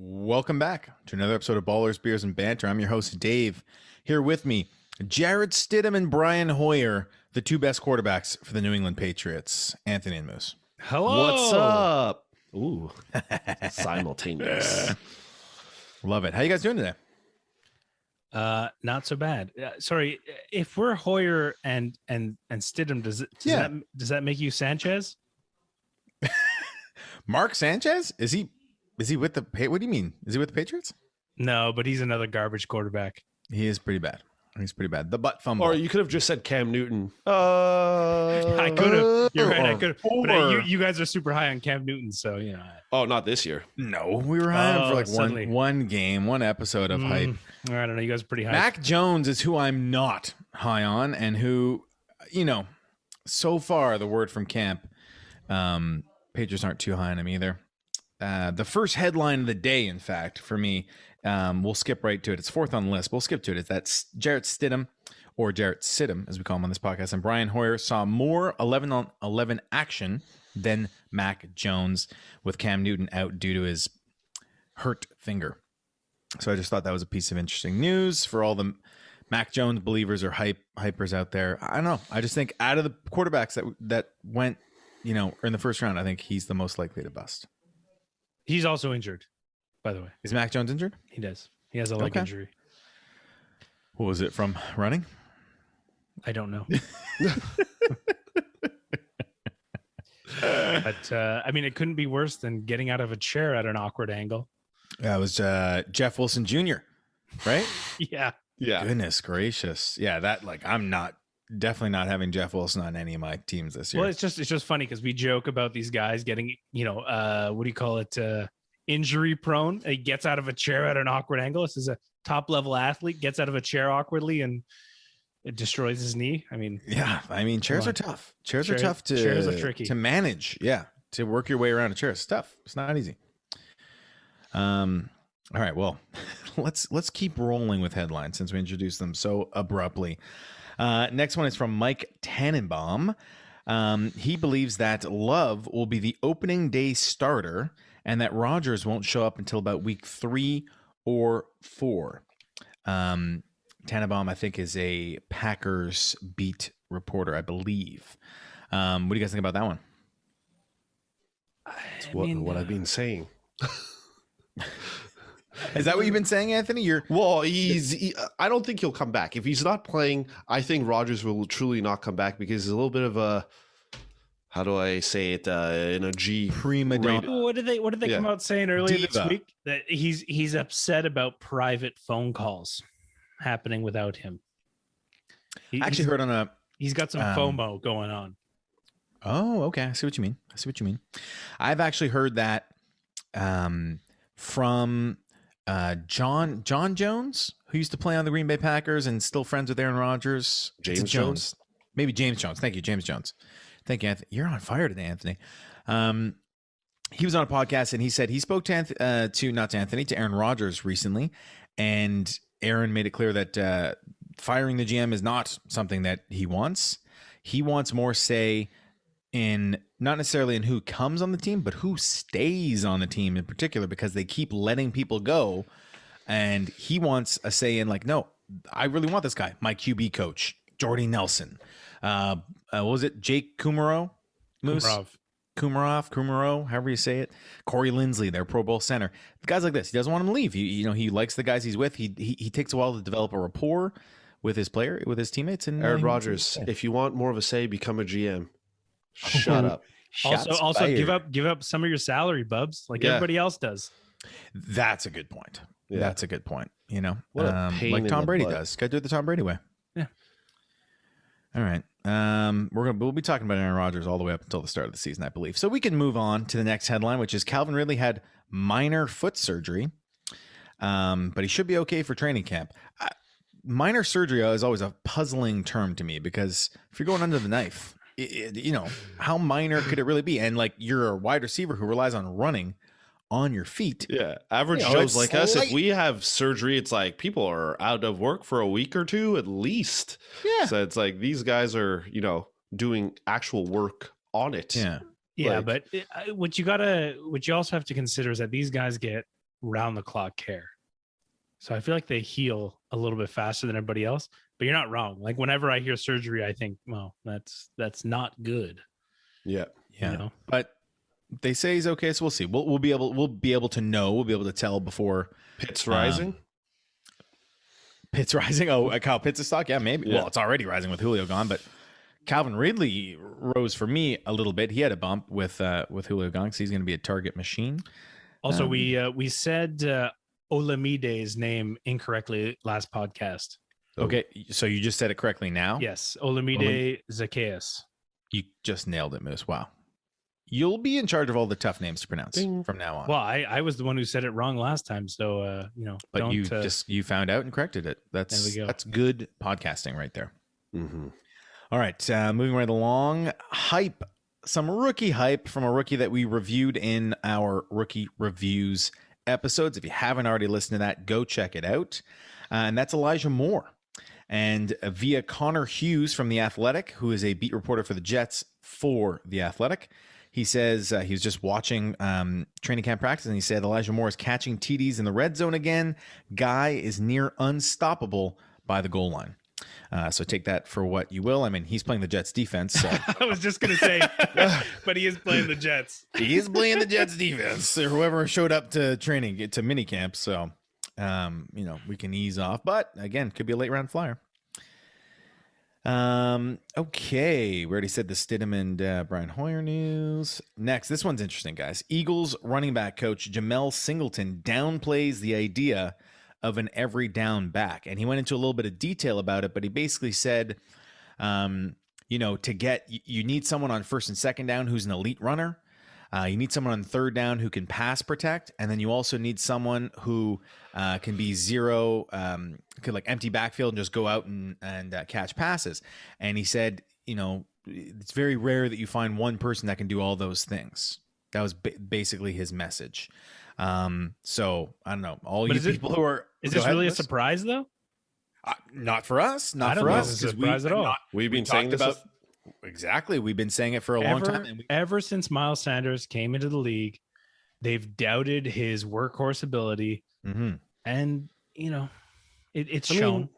Welcome back to another episode of Ballers, Beers, and Banter. I'm your host, Dave. Here with me, Jarrett Stidham and Brian Hoyer, the two best quarterbacks for the New England Patriots. Anthony and Moose. Hello. What's up? Ooh, simultaneous. Love it. How you guys doing today? Not so bad. Sorry, if we're Hoyer and Stidham, does that make you Sanchez? Mark Sanchez? Is he with the what do you mean? Is he with the Patriots? No, but he's another garbage quarterback. He is pretty bad. He's pretty bad. The butt fumble. Or you could have just said Cam Newton. I could have. You're right. I could have. But you guys are super high on Cam Newton, so you know. Oh, not this year. No, we were high on for like one game, one episode of hype. I don't know. You guys are pretty high. Mac Jones is who I'm not high on, and who, so far the word from camp, Patriots aren't too high on him either. The first headline of the day, in fact, for me, we'll skip right to it. It's fourth on the list. We'll skip to it. That's Jarrett Stidham, or Jarrett Stidham, as we call him on this podcast, and Brian Hoyer saw more 11-on-11 action than Mac Jones, with Cam Newton out due to his hurt finger. So I just thought that was a piece of interesting news for all the Mac Jones believers or hypers out there. I don't know. I just think out of the quarterbacks that went, in the first round, I think he's the most likely to bust. He's also injured, by the way. Is Mac Jones injured? He does. He has a leg injury. What was it, from running? I don't know. But it couldn't be worse than getting out of a chair at an awkward angle. Yeah, it was Jeff Wilson Jr., right? Yeah. Goodness gracious. Yeah, I'm definitely not having Jeff Wilson on any of my teams this year. Well, it's just funny because we joke about these guys getting, what do you call it? Injury prone. He gets out of a chair at an awkward angle. This is a top level athlete, gets out of a chair awkwardly and it destroys his knee. Chairs are tough. Chairs are tough chairs are tricky to manage. Yeah. To work your way around a chair. It's tough. It's not easy. All right. Well, let's keep rolling with headlines since we introduced them so abruptly. Next one is from Mike Tannenbaum. He believes that Love will be the opening day starter and that Rodgers won't show up until about week 3 or 4. Tannenbaum, I think, is a Packers beat reporter, I believe. What do you guys think about that one? What I've been saying. Is that what you've been saying, Anthony? I don't think he'll come back. If he's not playing, I think Rodgers will truly not come back because he's a little bit of a, how do I say it, in a G prima donna. What did they come out saying earlier this week? That he's upset about private phone calls happening without him. I actually heard on he's got some FOMO going on. Oh, okay. I see what you mean. I've actually heard that from John Jones, who used to play on the Green Bay Packers and still friends with Aaron Rodgers. James Jones. Maybe James Jones. Thank you, James Jones. Thank you, Anthony. You're on fire today, Anthony. He was on a podcast and he said he spoke to Aaron Rodgers recently, and Aaron made it clear that firing the GM is not something that he wants. He wants more say in not necessarily in who comes on the team, but who stays on the team in particular, because they keep letting people go. And he wants a say in no, I really want this guy, my QB coach, Jordy Nelson. What was it? Jake Kumerow? Kumerow, however you say it. Corey Linsley, their Pro Bowl center. Guys like this, he doesn't want him to leave. He likes the guys he's with. He takes a while to develop a rapport with his teammates. And Aaron Rodgers, if you want more of a say, become a GM. Shut up. Also give up some of your salary, bubs, everybody else does. That's a good point. Yeah. That's a good point. What a pain like in Tom the Brady butt. does. Got to do it the Tom Brady way. Yeah. All right. We'll be talking about Aaron Rodgers all the way up until the start of the season, I believe. So we can move on to the next headline, which is Calvin Ridley had minor foot surgery, but he should be okay for training camp. Minor surgery is always a puzzling term to me, because if you're going under the knife, how minor could it really be? And you're a wide receiver who relies on running on your feet. Yeah. Average Joes like us, if we have surgery, it's people are out of work for a week or two at least. Yeah. So it's these guys are, doing actual work on it. Yeah. Yeah. But what you also have to consider is that these guys get round the clock care. So I feel like they heal a little bit faster than everybody else, but you're not wrong. Like whenever I hear surgery, I think, well, that's not good. Yeah. Yeah. You know? But they say he's okay, so we'll see. We'll be able to know. We'll be able to tell before Pitt's rising. Pitt's rising. Oh, Kyle Pitts' stock? Yeah, maybe. Yeah. Well, it's already rising with Julio gone, but Calvin Ridley rose for me a little bit. He had a bump with Julio gone, because he's going to be a target machine. Also, we said Olamide's name incorrectly last podcast. Okay, so you just said it correctly now? Yes, Olamide Zacchaeus. You just nailed it, Moose. Wow. You'll be in charge of all the tough names to pronounce Ding. from now on. Well, I was the one who said it wrong last time, so but don't, you found out and corrected it. There we go. That's good podcasting right there. Mm-hmm. All right, moving right along. Hype, some rookie hype from a rookie that we reviewed in our rookie reviews episodes. If you haven't already listened to that, go check it out. And that's Elijah Moore. And via Connor Hughes from The Athletic, who is a beat reporter for the Jets for The Athletic, he says he was just watching training camp practice, and he said Elijah Moore is catching TDs in the red zone again. Guy is near unstoppable by the goal line. So take that for what you will. I mean, he's playing the Jets defense. So. I was just going to say, but he is playing the Jets. He is playing the Jets defense, or whoever showed up to training, to mini camp. So, we can ease off. But again, could be a late round flyer. Okay. We already said the Stidham and Brian Hoyer news. Next, this one's interesting, guys. Eagles running back coach Jamel Singleton downplays the idea of an every down back. And he went into a little bit of detail about it, but he basically said, you need someone on first and second down who's an elite runner. You need someone on third down who can pass protect. And then you also need someone who can be zero, could like empty backfield and just go out and catch passes. And he said, it's very rare that you find one person that can do all those things. That was basically his message. So I don't know. People who are, is this really a surprise though? Not for us. Not I don't for think us. it's a surprise at all. We've been saying this about exactly. We've been saying it for a long time. Ever since Miles Sanders came into the league, they've doubted his workhorse ability, and it's shown.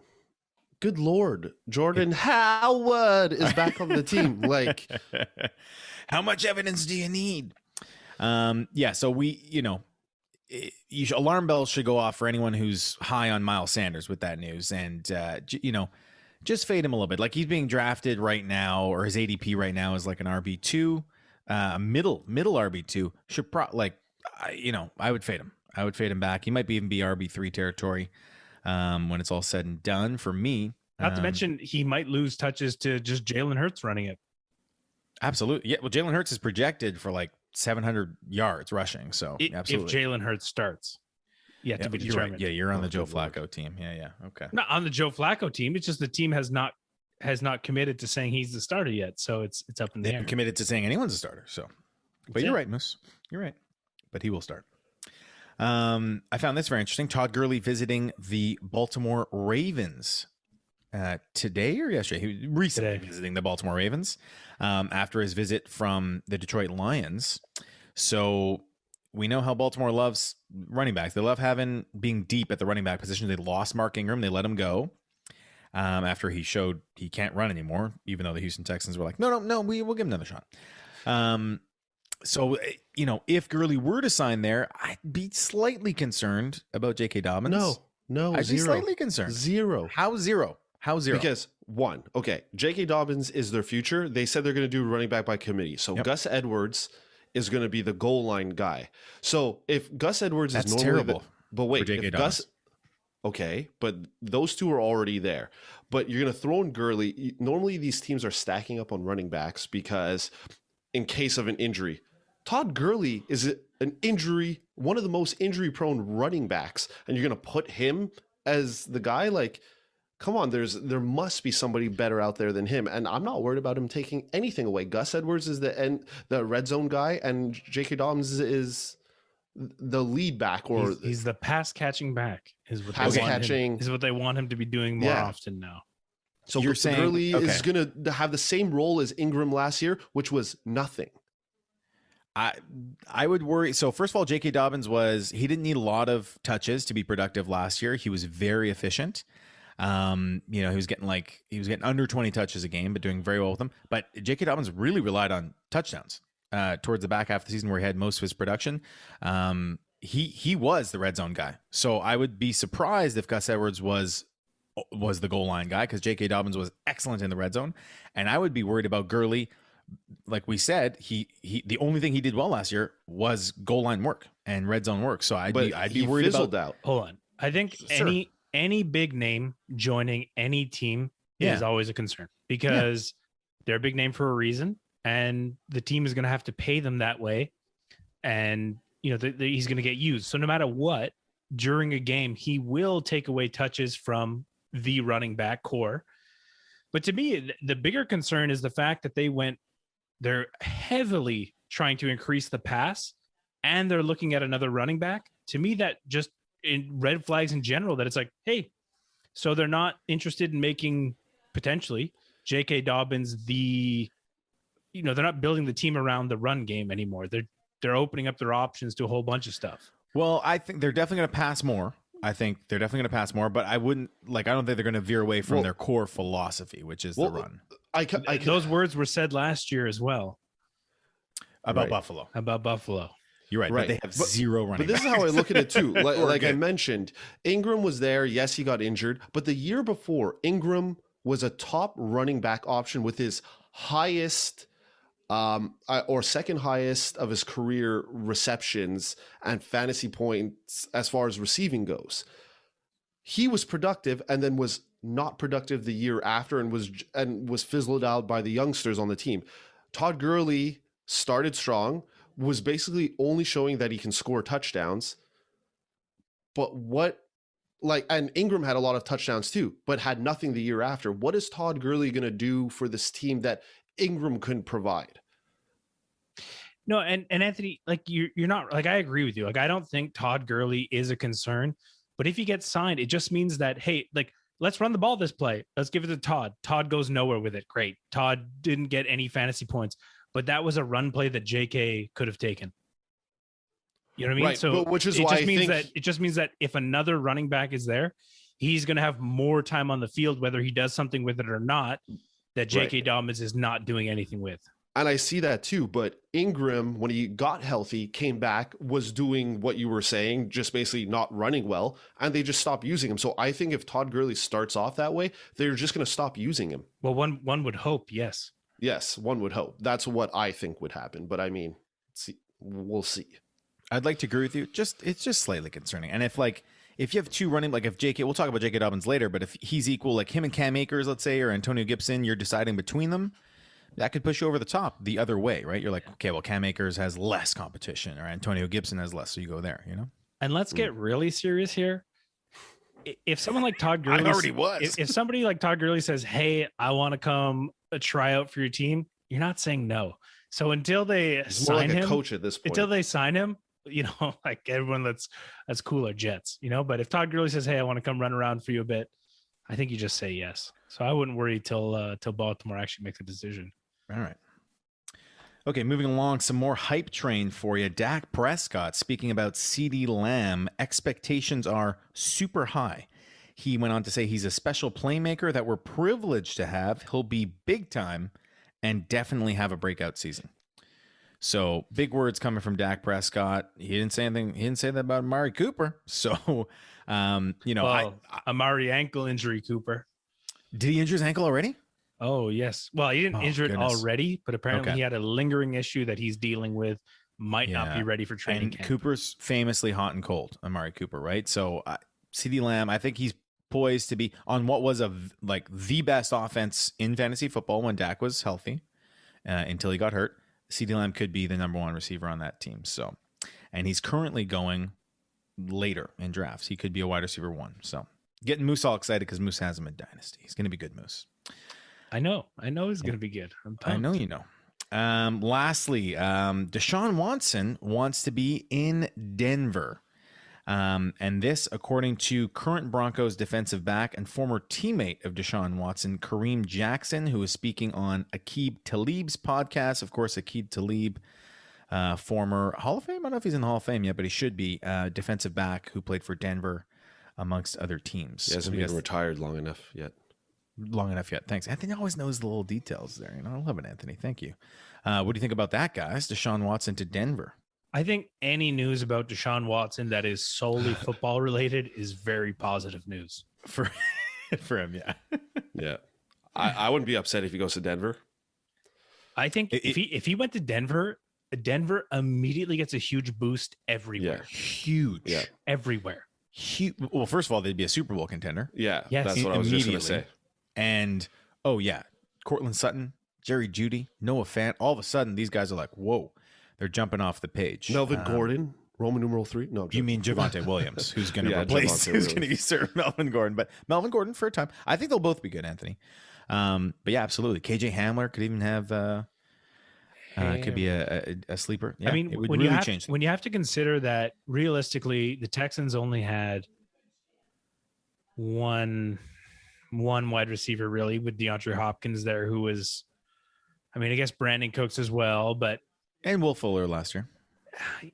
Good Lord, Jordan Howard is back on the team. Like, how much evidence do you need? So we, alarm bells should go off for anyone who's high on Miles Sanders with that news, and just fade him a little bit. Like he's being drafted right now, or his ADP right now is like an RB2, middle RB2. I would fade him. I would fade him back. He might even be RB3 territory when it's all said and done for me. Not to mention he might lose touches to just Jalen Hurts running it. Absolutely. Yeah. Well, Jalen Hurts is projected for like 700 yards rushing. So absolutely. If Jalen Hurts starts, to be determined. Right. Yeah, you're on the Joe Flacco team. Yeah. Okay. Not on the Joe Flacco team. It's just the team has not committed to saying he's the starter yet. So it's up in the They air. haven't committed to saying anyone's a starter. So, but you're right, Moose. You're right. But he will start. I found this very interesting. Todd Gurley visiting the Baltimore Ravens today or yesterday. He was recently visiting the Baltimore Ravens after his visit from the Detroit Lions. So we know how Baltimore loves running backs. They love being deep at the running back position. They lost Mark Ingram. They let him go after he showed he can't run anymore, even though the Houston Texans were like, no, we'll give him another shot. So, if Gurley were to sign there, I'd be slightly concerned about J.K. Dobbins. No, I'd zero. be slightly concerned. Zero. How zero? Because J.K. Dobbins is their future. They said they're going to do running back by committee. So Gus Edwards is going to be the goal line guy. So if Gus Edwards is normally terrible. But wait, J.K. if Dobbins. Gus, okay, but those two are already there. But you're going to throw in Gurley. Normally these teams are stacking up on running backs because in case of an injury, Todd Gurley is one of the most injury-prone running backs, and you're going to put him as the guy? Like, come on, there must be somebody better out there than him, and I'm not worried about him taking anything away. Gus Edwards is the red zone guy, and J.K. Dobbins is the lead back, or he's the pass-catching back. Is what they want him to be doing more often now. So you're saying Gurley is going to have the same role as Ingram last year, which was nothing. I would worry. So first of all, J.K. Dobbins he didn't need a lot of touches to be productive last year. He was very efficient. He was getting under 20 touches a game, but doing very well with them. But J.K. Dobbins really relied on touchdowns towards the back half of the season where he had most of his production. He was the red zone guy. So I would be surprised if Gus Edwards was the goal line guy, because J.K. Dobbins was excellent in the red zone. And I would be worried about Gurley. Like we said, the only thing he did well last year was goal line work and red zone work. So I'd be worried about out. Hold on. I think any big name joining any team is always a concern, because they're a big name for a reason, and the team is going to have to pay them that way. And, he's going to get used. So no matter what, during a game, he will take away touches from the running back core. But to me, the bigger concern is the fact that they're heavily trying to increase the pass, and they're looking at another running back. To me, that just in red flags in general, that it's like, hey, so they're not interested in making potentially J.K. Dobbins they're not building the team around the run game anymore. They're opening up their options to a whole bunch of stuff. Well, I think they're definitely going to pass more. But I don't think they're going to veer away from their core philosophy, which is the run. Those words were said last year as well. About Buffalo. You're right. But they have zero running But this backs. is how I look at it too. Like I mentioned, Ingram was there. Yes, he got injured. But the year before, Ingram was a top running back option with his highest or second highest of his career receptions and fantasy points as far as receiving goes. He was productive and then was not productive the year after and was fizzled out by the youngsters on the team. Todd Gurley started strong, was basically only showing that he can score touchdowns. But and Ingram had a lot of touchdowns too, but had nothing the year after. What is Todd Gurley going to do for this team that Ingram couldn't provide? No, and Anthony, you're not, I agree with you. I don't think Todd Gurley is a concern, but if he gets signed, it just means that, hey, let's run the ball this play. Let's give it to Todd. Todd goes nowhere with it. Great. Todd didn't get any fantasy points, but that was a run play that JK could have taken. You know what I mean? Right, so which is it why it just means that if another running back is there, he's going to have more time on the field, whether he does something with it or not, that J.K. Dobbins is not doing anything with. And I see that too, but Ingram, when he got healthy, came back, was doing what you were saying, just basically not running well, and they just stopped using him. So I think if Todd Gurley starts off that way, they're just going to stop using him. Well, one would hope, yes. Yes, one would hope. That's what I think would happen. But I mean, we'll see. I'd like to agree with you. It's just slightly concerning. And if you have two running, if JK, we'll talk about J.K. Dobbins later, but if he's equal, like him and Cam Akers, let's say, or Antonio Gibson, you're deciding between them, that could push you over the top the other way, right? You're like, okay, well, Cam Akers has less competition, or Antonio Gibson has less, so you go there, And let's get really serious here. If someone like Todd Gurley, I already was. If somebody like Todd Gurley says, "Hey, I want to come try out for your team," you're not saying no. So until they sign him, coach at this point. Until they sign him, everyone that's cool are Jets, But if Todd Gurley says, "Hey, I want to come run around for you a bit," I think you just say yes. So I wouldn't worry till Baltimore actually makes a decision. All right. Okay, moving along, some more hype train for you. Dak Prescott, speaking about Ceedee Lamb, expectations are super high. He went on to say he's a special playmaker that we're privileged to have. He'll be big time and definitely have a breakout season. So big words coming from Dak Prescott. He didn't say anything. He didn't say that about Amari Cooper. So, Amari ankle injury, Cooper. Did he injure his ankle already? Oh, yes. Well, he didn't injure it already, but apparently he had a lingering issue that he's dealing with. Might not be ready for training camp. Cooper's famously hot and cold, Amari Cooper, right? So Ceedee Lamb, I think he's poised to be on what was the best offense in fantasy football when Dak was healthy until he got hurt. Ceedee Lamb could be the number one receiver on that team. So, and he's currently going later in drafts. He could be a wide receiver one. So getting Moose all excited because Moose has him in Dynasty. He's going to be good, Moose. I know he's going to be good. I know you know. Lastly, Deshaun Watson wants to be in Denver. And this, according to current Broncos defensive back and former teammate of Deshaun Watson, Kareem Jackson, who is speaking on Aqib Talib's podcast. Of course, Aqib Talib, former Hall of Fame. I don't know if he's in the Hall of Fame yet, but he should be. Defensive back who played for Denver, amongst other teams. He hasn't been retired long enough yet. Thanks. Anthony always knows the little details there. I love it, Anthony. Thank you. What do you think about that, guys? Deshaun Watson to Denver. I think any news about Deshaun Watson that is solely football related is very positive news for him. Yeah. Yeah. I wouldn't be upset if he goes to Denver. I think if he went to Denver immediately gets a huge boost everywhere. Yeah. Huge. Yeah. Everywhere. Huge. Well, first of all, they'd be a Super Bowl contender. Yeah. Yes. That's what I was just going to say. And, Cortland Sutton, Jerry Jeudy, Noah Fant. All of a sudden, these guys are like, whoa, they're jumping off the page. Melvin Gordon, Roman numeral 3. No, you mean Javonte Williams, who's going to replace, who's going to usurp Melvin Gordon. But Melvin Gordon for a time. I think they'll both be good, Anthony. But yeah, absolutely. KJ Hamler could even have, could be a sleeper. Yeah, I mean, it would when really you have, change things. when you have to consider that realistically, the Texans only had one wide receiver really with DeAndre Hopkins there, who was, I mean, I guess Brandon Cooks as well, but And Will Fuller last year.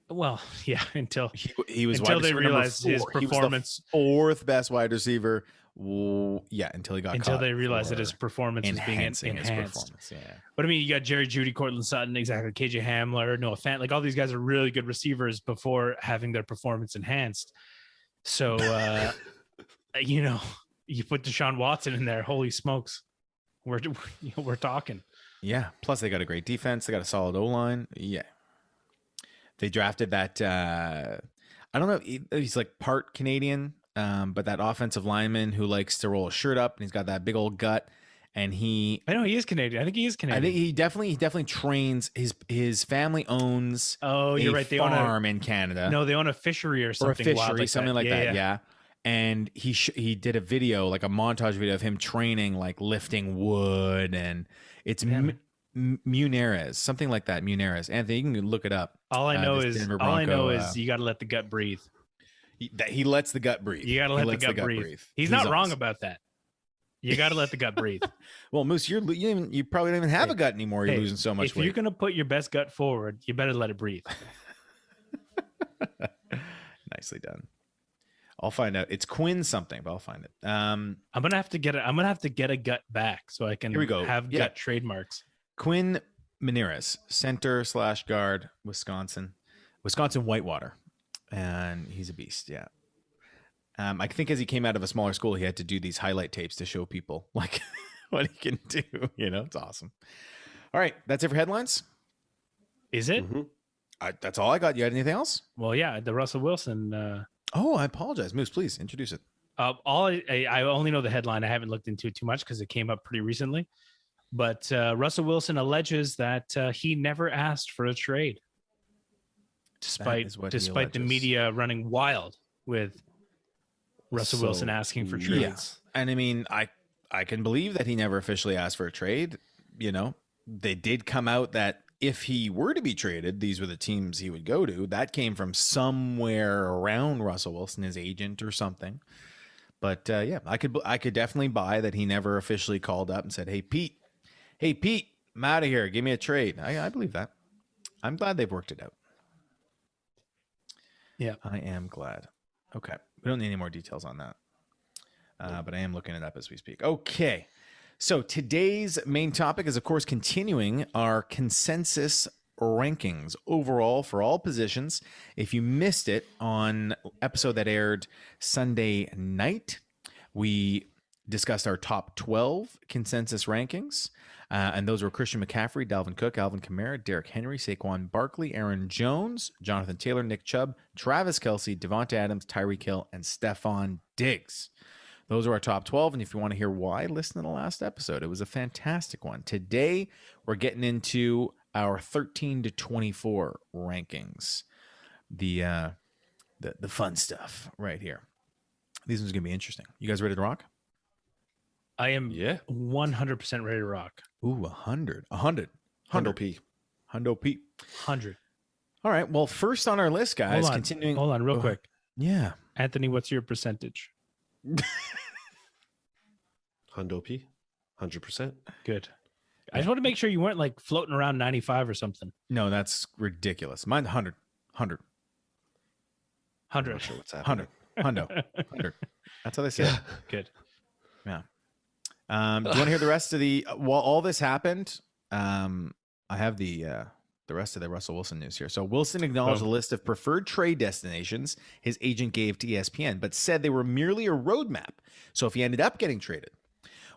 well, yeah, until He was until wide they receiver realized number his 4. He was the performance. fourth best wide receiver. Yeah, until he got Until caught they realized for that his performance was being enhancing his enhanced. performance. Yeah. But I mean, you got Jerry Jeudy, Cortland Sutton, exactly, KJ Hamler, Noah Fant, like all these guys are really good receivers before having their performance enhanced. So, you know, you put Deshaun Watson in there, holy smokes, we're talking. Yeah. Plus, they got a great defense. They got a solid O-line. Yeah. They drafted that. I don't know if he's like part Canadian, but that offensive lineman who likes to roll a shirt up and he's got that big old gut. And I know he is Canadian. I think he is Canadian. I think he definitely trains. His family owns. Oh, you're right. They own a farm in Canada. No, they own a fishery or something. Or a wild fishery, something like that. Yeah. And he did a video, like a montage video of him training, like lifting wood, and it's Muneres, something like that. Muneres. Anthony, you can look it up. All I know is you got to let the gut breathe. He lets the gut breathe. You got to let the gut breathe. He's not wrong about that. You got to let the gut breathe. Well, Moose, you probably don't even have a gut anymore. You're losing so much weight. If you're going to put your best gut forward, you better let it breathe. Nicely done. I'll find out. It's Quinn something, but I'll find it. I'm gonna have to get a gut back so I can have gut trademarks. Quinn Menieres, center/guard, Wisconsin Whitewater, and he's a beast. Yeah. I think as he came out of a smaller school, he had to do these highlight tapes to show people like what he can do. You know, it's awesome. All right, that's it for headlines. Is it? Mm-hmm. That's all I got. You had anything else? Well, yeah, the Russell Wilson. Oh, I apologize, Moose. Please introduce it. I only know the headline. I haven't looked into it too much because it came up pretty recently. But Russell Wilson alleges that he never asked for a trade, despite the media running wild with Russell Wilson asking for trades. Yeah. And I mean, I can believe that he never officially asked for a trade. You know, they did come out that if he were to be traded, these were the teams he would go to. That came from somewhere around Russell Wilson, his agent or something. But yeah, I could definitely buy that he never officially called up and said, Hey, Pete, I'm out of here. Give me a trade. I believe that. I'm glad they've worked it out. Yeah, I am glad. Okay. We don't need any more details on that. But I am looking it up as we speak. Okay. So today's main topic is, of course, continuing our consensus rankings overall for all positions. If you missed it on episode that aired Sunday night, we discussed our top 12 consensus rankings. And those were Christian McCaffrey, Dalvin Cook, Alvin Kamara, Derrick Henry, Saquon Barkley, Aaron Jones, Jonathan Taylor, Nick Chubb, Travis Kelce, Devonta Adams, Tyreek Hill, and Stephon Diggs. Those are our top 12, and if you want to hear why, listen to the last episode. It was a fantastic one. Today, we're getting into our 13 to 24 rankings. The fun stuff right here. These ones are going to be interesting. You guys ready to rock? I am 100% ready to rock. Ooh, 100. Hundo P. 100. All right, well, first on our list, guys, continuing. Hold on, real quick. Yeah. Anthony, what's your percentage? Hundo P. 100%. Good. I just want to make sure you weren't like floating around 95 or something. No, that's ridiculous. Mine 100. 100. I'm 100. not sure what's happening. 100. 100. That's how they say it. Good. Yeah. Do you want to hear the rest of the while all this happened? I have the rest of the Russell Wilson news here. So Wilson acknowledged Oh. a list of preferred trade destinations his agent gave to ESPN, but said they were merely a roadmap. So if he ended up getting traded,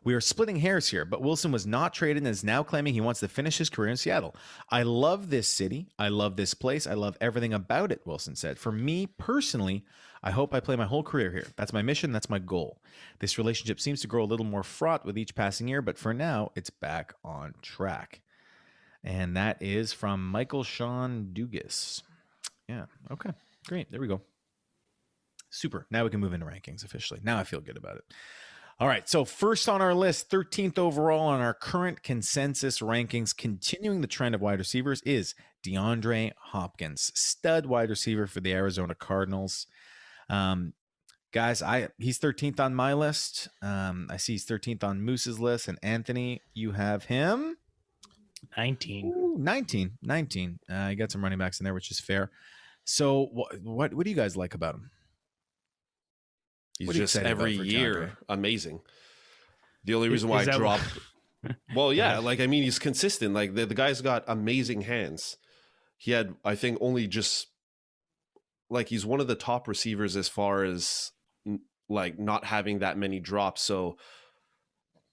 we are splitting hairs here, but Wilson was not traded and is now claiming he wants to finish his career in Seattle. I love this city. I love this place. I love everything about it, Wilson said. For me personally, I hope I play my whole career here. That's my mission. That's my goal. This relationship seems to grow a little more fraught with each passing year, but for now, it's back on track. And that is from Michael Sean Dugas. Yeah. Okay. Great. There we go. Super. Now we can move into rankings officially. Now I feel good about it. All right. So first on our list, 13th overall on our current consensus rankings, continuing the trend of wide receivers, is DeAndre Hopkins, stud wide receiver for the Arizona Cardinals. Guys, he's 13th on my list. I see he's 13th on Moose's list. And Anthony, you have him 19. Ooh, 19. You got some running backs in there, which is fair. So what do you guys like about him? He's What are you just excited about every for year DeAndre? amazing. The only reason why Is I that dropped. Well, yeah, Yeah. like I mean, he's consistent. Like the guy's got amazing hands. He had, I think, only just like he's one of the top receivers as far as like not having that many drops. So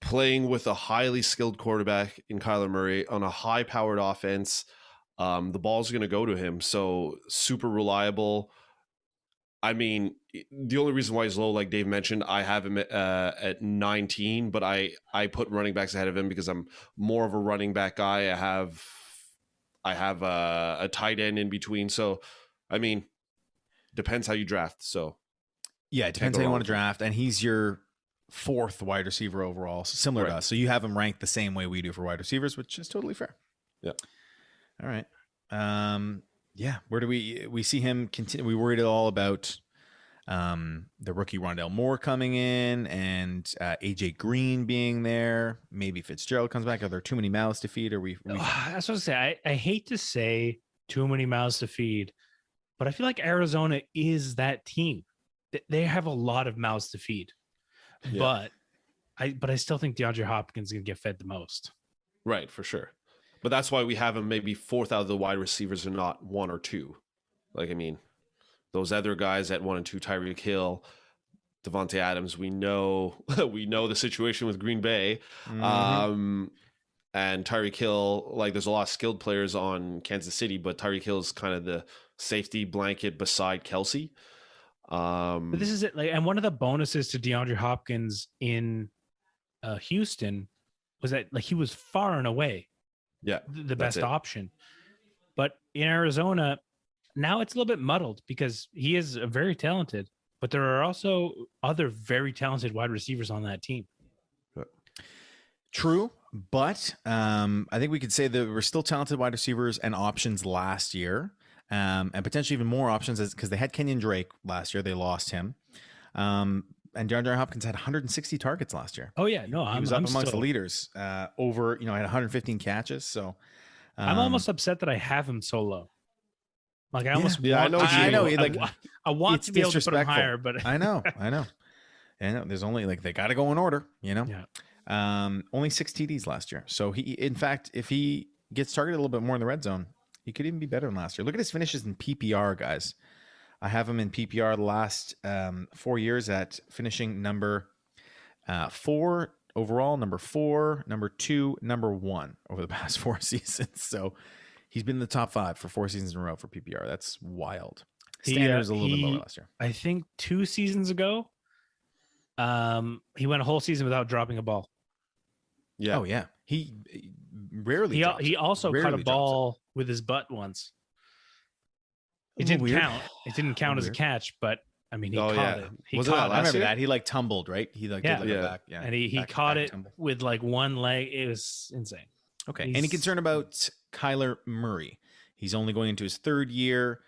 playing with a highly skilled quarterback in Kyler Murray on a high-powered offense, the ball's going to go to him. So super reliable. I mean, the only reason why he's low, like Dave mentioned, I have him at 19, but I put running backs ahead of him because I'm more of a running back guy. I have a tight end in between. So, I mean, depends how you draft. So, Yeah, it depends go how you wrong want with to draft. And he's your fourth wide receiver overall, similar to Right. us. So you have him ranked the same way we do for wide receivers, which is totally fair. Yeah. All right. Yeah. Where do we see him continue? We worried at all about the rookie Rondell Moore coming in and AJ Green being there. Maybe Fitzgerald comes back. Are there too many mouths to feed? Are we That's what I say. I hate to say too many mouths to feed, but I feel like Arizona is that team. They have a lot of mouths to feed, Yeah. but I still think DeAndre Hopkins is going to get fed the most. right, for sure. But that's why we have him maybe fourth out of the wide receivers and not one or two. Like, I mean, those other guys at 1 and 2, Tyreek Hill, Devontae Adams, we know the situation with Green Bay. Mhm. And Tyreek Hill, like there's a lot of skilled players on Kansas City, but Tyreek Hill is kind of the safety blanket beside Kelsey. But this is it. Like, and one of the bonuses to DeAndre Hopkins in Houston was that like he was far and away yeah, the that's best it. option. But in Arizona, now it's a little bit muddled because he is very talented, but there are also other very talented wide receivers on that team. True, but I think we could say that we're still talented wide receivers and options last year, and potentially even more options because they had Kenyon Drake last year. They lost him, and DeAndre Hopkins had 160 targets last year. Oh yeah, no, He was up amongst the leaders. Over, had 115 catches. So I'm almost upset that I have him so low. Like I almost Yeah, I want know to what be you able- mean. I want it's to be able to put him disrespectful. higher, but I know. And there's only they got to go in order. Yeah. Only 6 TDs last year. So he, in fact, if he gets targeted a little bit more in the red zone, he could even be better than last year. Look at his finishes in PPR, guys. I have him in PPR the last 4 years at finishing number 4 overall, number 4, number 2, number 1 over the past 4 seasons. So he's been in the top 5 for 4 seasons in a row for PPR. That's wild. Standard is a little bit lower last year. I think 2 seasons ago, he went a whole season without dropping a ball. Yeah. Oh yeah, he rarely. He also caught a ball with his butt once. It didn't count. It didn't count as a catch, but I mean, he Oh, caught yeah. it. He Wasn't caught that it. I last remember year? that. He like tumbled, right? He like Yeah. did like Yeah. a back, yeah. And he back- caught back it tumble. with like one leg. It was insane. Okay. He's- Any concern about Kyler Murray? He's only going into his 3rd year.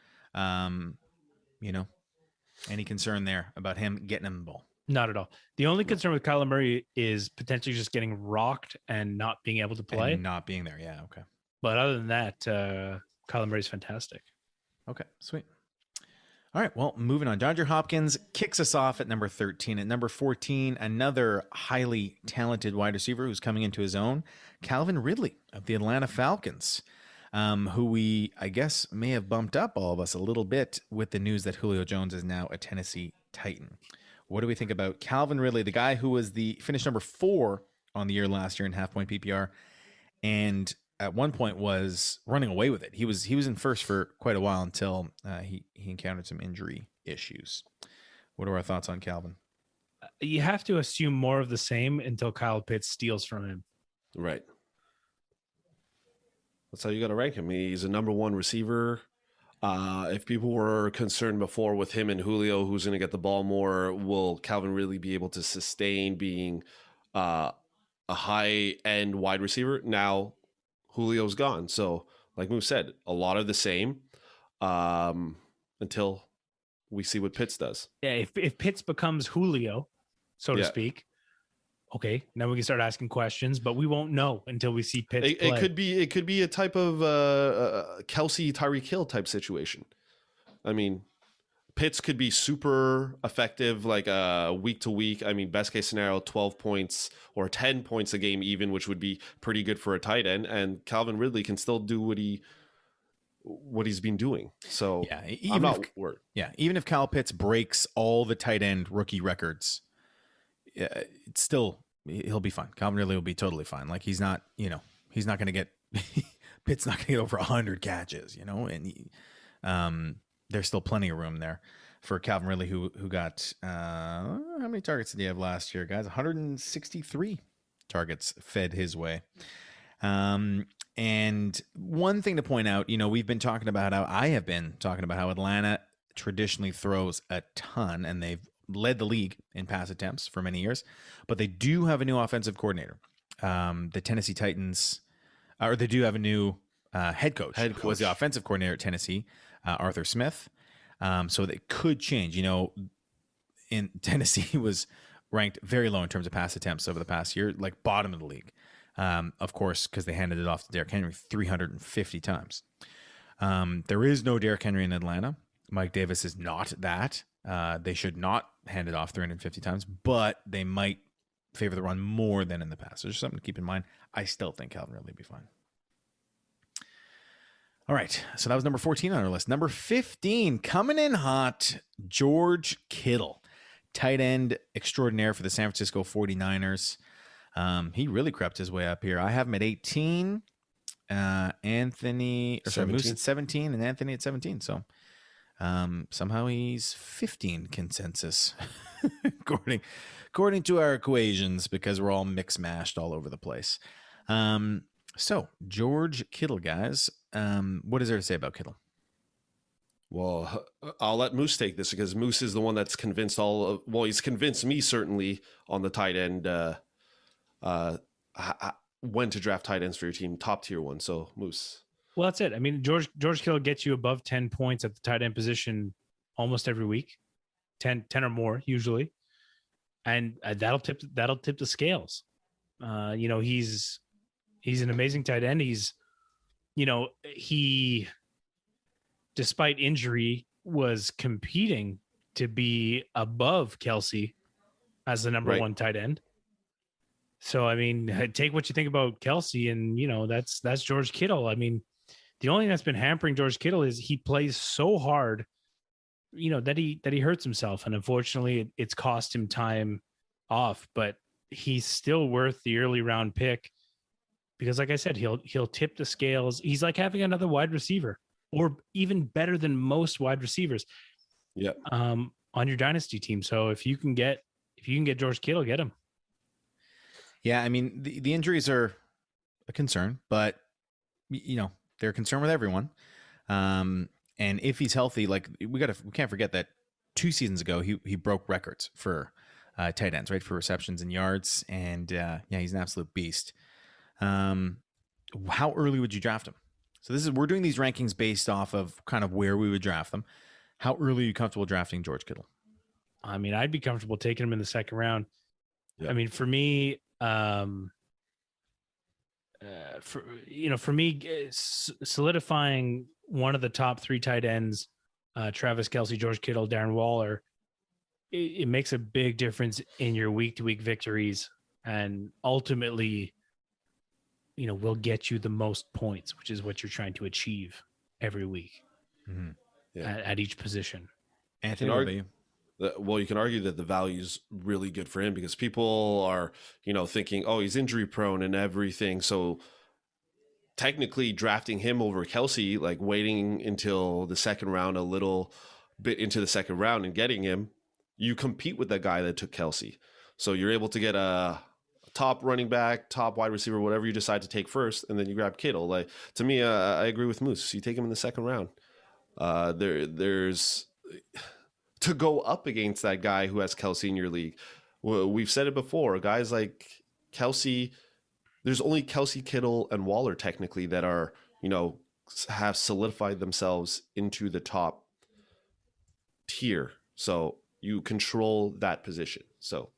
Any concern there about him getting him the ball? Not at all. The only concern with Kyler Murray is potentially just getting rocked and not being able to play. And not being there. Yeah. Okay. But other than that, Kyler Murray's fantastic. Okay. Sweet. All right. Well, moving on. DeAndre Hopkins kicks us off at number 13. At number 14, another highly talented wide receiver who's coming into his own, Calvin Ridley of the Atlanta Falcons, who we, I guess, may have bumped up all of us a little bit with the news that Julio Jones is now a Tennessee Titan. What do we think about Calvin Ridley, the guy who was finished number 4 on the year last year in half-point PPR, and at one point was running away with it. He was in first for quite a while until he encountered some injury issues. What are our thoughts on Calvin? You have to assume more of the same until Kyle Pitts steals from him. Right. That's how you got to rank him. He's a number 1 receiver. If people were concerned before with him and Julio, who's going to get the ball more, will Calvin really be able to sustain being a high-end wide receiver? Now, Julio's gone. So, like Moose said, a lot of the same until we see what Pitts does. Yeah, if Pitts becomes Julio, so to speak, okay, now we can start asking questions, but we won't know until we see Pitts play. It could be a type of Kelsey, Tyreek Hill type situation. I mean, Pitts could be super effective, like week to week. I mean, best case scenario, 12 points or 10 points a game even, which would be pretty good for a tight end. And Calvin Ridley can still do what he's been doing. So yeah, I'm not worried. Yeah, even if Kyle Pitts breaks all the tight end rookie records, it's still, he'll be fine. Calvin Ridley will be totally fine. Like he's not going to get Pitt's not going to get over 100 catches, and there's still plenty of room there for Calvin Ridley, who got how many targets did he have last year, guys? 163 targets fed his way. And one thing to point out, we've been talking about I have been talking about how Atlanta traditionally throws a ton, and they've led the league in pass attempts for many years, but they do have a new offensive coordinator. The Tennessee Titans, or they do have a new head coach. Who was the offensive coordinator at Tennessee, Arthur Smith. So that could change. In Tennessee, he was ranked very low in terms of pass attempts over the past year, like bottom of the league. Of course, because they handed it off to Derrick Henry 350 times. There is no Derrick Henry in Atlanta. Mike Davis is not that. They should not hand it off 350 times, but they might favor the run more than in the past. So there's something to keep in mind. I still think Calvin Ridley will be fine. All right, so that was number 14 on our list. Number 15, coming in hot, George Kittle, tight end extraordinaire for the San Francisco 49ers. He really crept his way up here. I have him at 18, Moose at 17, and Anthony at 17. So somehow he's 15 consensus, according to our equations, because we're all mix-mashed all over the place. So George Kittle, guys, what is there to say about Kittle? Well, I'll let Moose take this because Moose is the one that's convinced he's convinced me certainly on the tight end, when to draft tight ends for your team, top tier one. So Moose. Well, that's it. I mean, George Kittle gets you above 10 points at the tight end position almost every week, 10 or more usually. And that'll tip the scales. He's an amazing tight end. He, despite injury, was competing to be above Kelsey as the number one tight end. So, I mean, take what you think about Kelsey, and, that's George Kittle. I mean, the only thing that's been hampering George Kittle is he plays so hard, that he hurts himself. And unfortunately, it's cost him time off, but he's still worth the early round pick. Because like I said, he'll tip the scales. He's like having another wide receiver, or even better than most wide receivers. Yeah. On your dynasty team. So if you can get George Kittle, get him. Yeah, I mean the injuries are a concern, but they're a concern with everyone. And if he's healthy, like we can't forget that 2 seasons ago he broke records for tight ends, right, for receptions and yards, and he's an absolute beast. How early would you draft him? So we're doing these rankings based off of kind of where we would draft them. How early are you comfortable drafting George Kittle? I mean, I'd be comfortable taking him in the second round. Yeah. I mean, for me, solidifying one of the top 3 tight ends, Travis Kelce, George Kittle, Darren Waller, it makes a big difference in your week-to-week victories, and ultimately, will get you the most points, which is what you're trying to achieve every week at each position. Anthony, what about you? Well, you can argue that the value is really good for him because people are, thinking, oh, he's injury prone and everything. So technically drafting him over Kelce, like waiting until the second round, a little bit into the second round and getting him, you compete with that guy that took Kelce. So you're able to get a top running back, top wide receiver, whatever you decide to take first, and then you grab Kittle. Like, to me, I agree with Moose. You take him in the second round. There's to go up against that guy who has Kelce in your league. We've said it before. Guys like Kelce, there's only Kelce, Kittle, and Waller technically that are, have solidified themselves into the top tier. So you control that position. So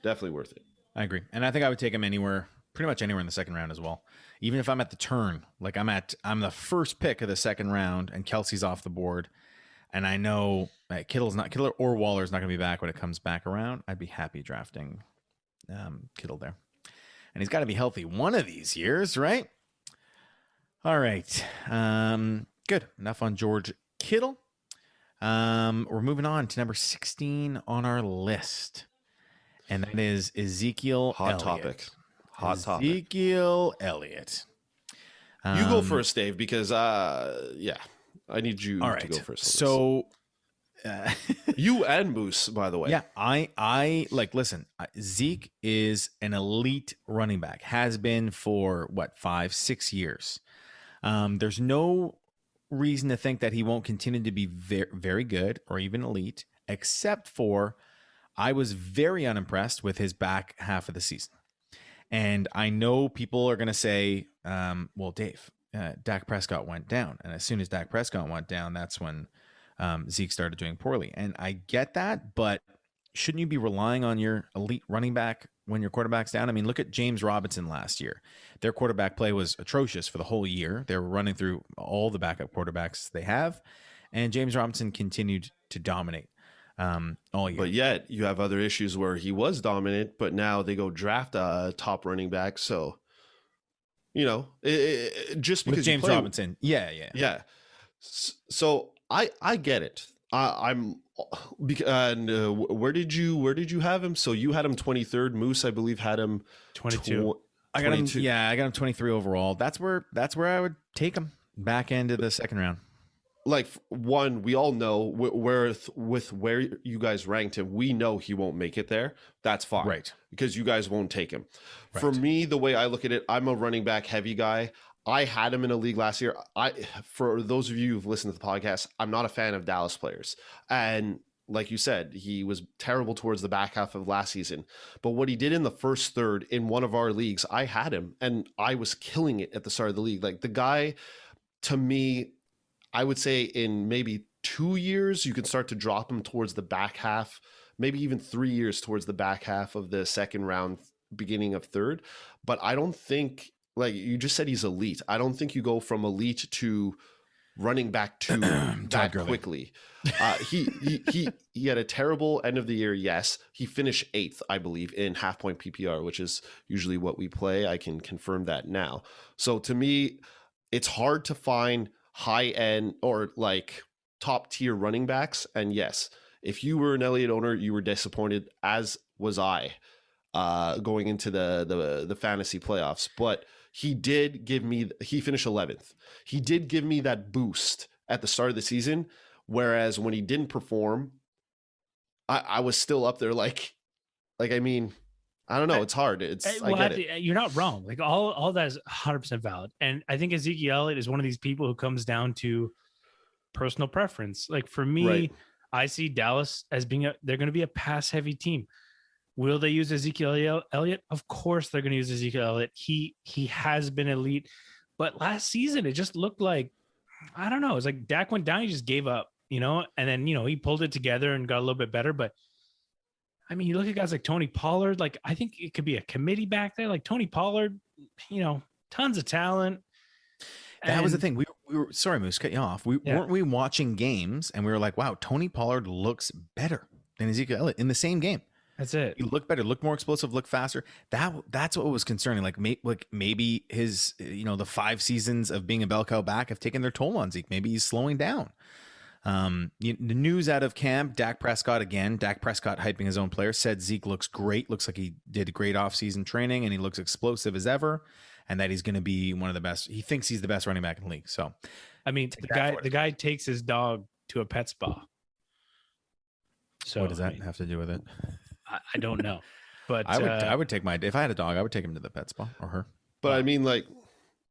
definitely worth it. I agree. And I think I would take him pretty much anywhere in the second round as well. Even if I'm at the turn, like I'm the first pick of the second round and Kelsey's off the board, and I know Kittle or Waller's not going to be back when it comes back around, I'd be happy drafting Kittle there. And he's got to be healthy one of these years, right? All right. Good. Enough on George Kittle. We're moving on to number 16 on our list. And that is Ezekiel Elliott. Hot topic. Ezekiel Elliott. You go first, Dave, because I need you to go first. So you and Moose, by the way. Yeah, I listen, Zeke is an elite running back, has been for 5-6 years. There's no reason to think that he won't continue to be very, very good or even elite, except for I was very unimpressed with his back half of the season. And I know people are going to say, well, Dave, Dak Prescott went down. And as soon as Dak Prescott went down, that's when Zeke started doing poorly. And I get that, but shouldn't you be relying on your elite running back when your quarterback's down? I mean, look at James Robinson last year. Their quarterback play was atrocious for the whole year. They were running through all the backup quarterbacks they have. And James Robinson continued to dominate all year. But yet you have other issues where he was dominant, but now they go draft a top running back. So, just because with James Robinson. Yeah. So I get it. Where did you have him? So you had him 23rd. Moose, I believe, had him 22. I got him 23 overall. That's where I would take him back into the second round. Like, one, we all know where you guys ranked him. We know he won't make it there. That's fine, right? Because you guys won't take him. Right. For me, the way I look at it, I'm a running back heavy guy. I had him in a league last year. For those of you who've listened to the podcast, I'm not a fan of Dallas players. And like you said, he was terrible towards the back half of last season. But what he did in the first third in one of our leagues, I had him and I was killing it at the start of the league. Like, the guy, to me, I would say in maybe 2 years, you can start to drop him towards the back half, maybe even 3 years towards the back half of the second round, beginning of third. But I don't think, like you just said, he's elite. I don't think you go from elite to running back to that quickly. He had a terrible end of the year. Yes, he finished 8th, I believe, in half point PPR, which is usually what we play. I can confirm that now. So to me, it's hard to find high end or like top tier running backs. And yes, if you were an Elliott owner, you were disappointed, as was I, going into the fantasy playoffs. But he finished 11th. He did give me that boost at the start of the season. Whereas when he didn't perform, I was still up there. I mean, I don't know. It's hard. I get it. You're not wrong. Like, all that is 100% valid. And I think Ezekiel Elliott is one of these people who comes down to personal preference. Like, for me, right, I see Dallas as they're going to be a pass heavy team. Will they use Ezekiel Elliott? Of course they're going to use Ezekiel Elliott. He has been elite, but last season it just looked like, I don't know. It's like Dak went down. He just gave up, and then, he pulled it together and got a little bit better, but I mean, you look at guys like Tony Pollard. Like, I think it could be a committee back there. Like Tony Pollard, tons of talent. That was the thing. We were sorry, Moose, cut you off. Weren't we watching games and we were like, wow, Tony Pollard looks better than Ezekiel Elliott in the same game. That's it. He looked better, looked more explosive, looked faster. That's what was concerning. Like maybe his the 5 seasons of being a bell cow back have taken their toll on Zeke. Maybe he's slowing down. The news out of camp, Dak Prescott hyping his own player, said Zeke looks great. Looks like he did great offseason training and he looks explosive as ever. And that he's going to be one of the best. He thinks he's the best running back in the league. So, I mean, the guy takes his dog to a pet spa. So what does that have to do with it? I don't know, but I would take if I had a dog, I would take him to the pet spa or her. But I mean,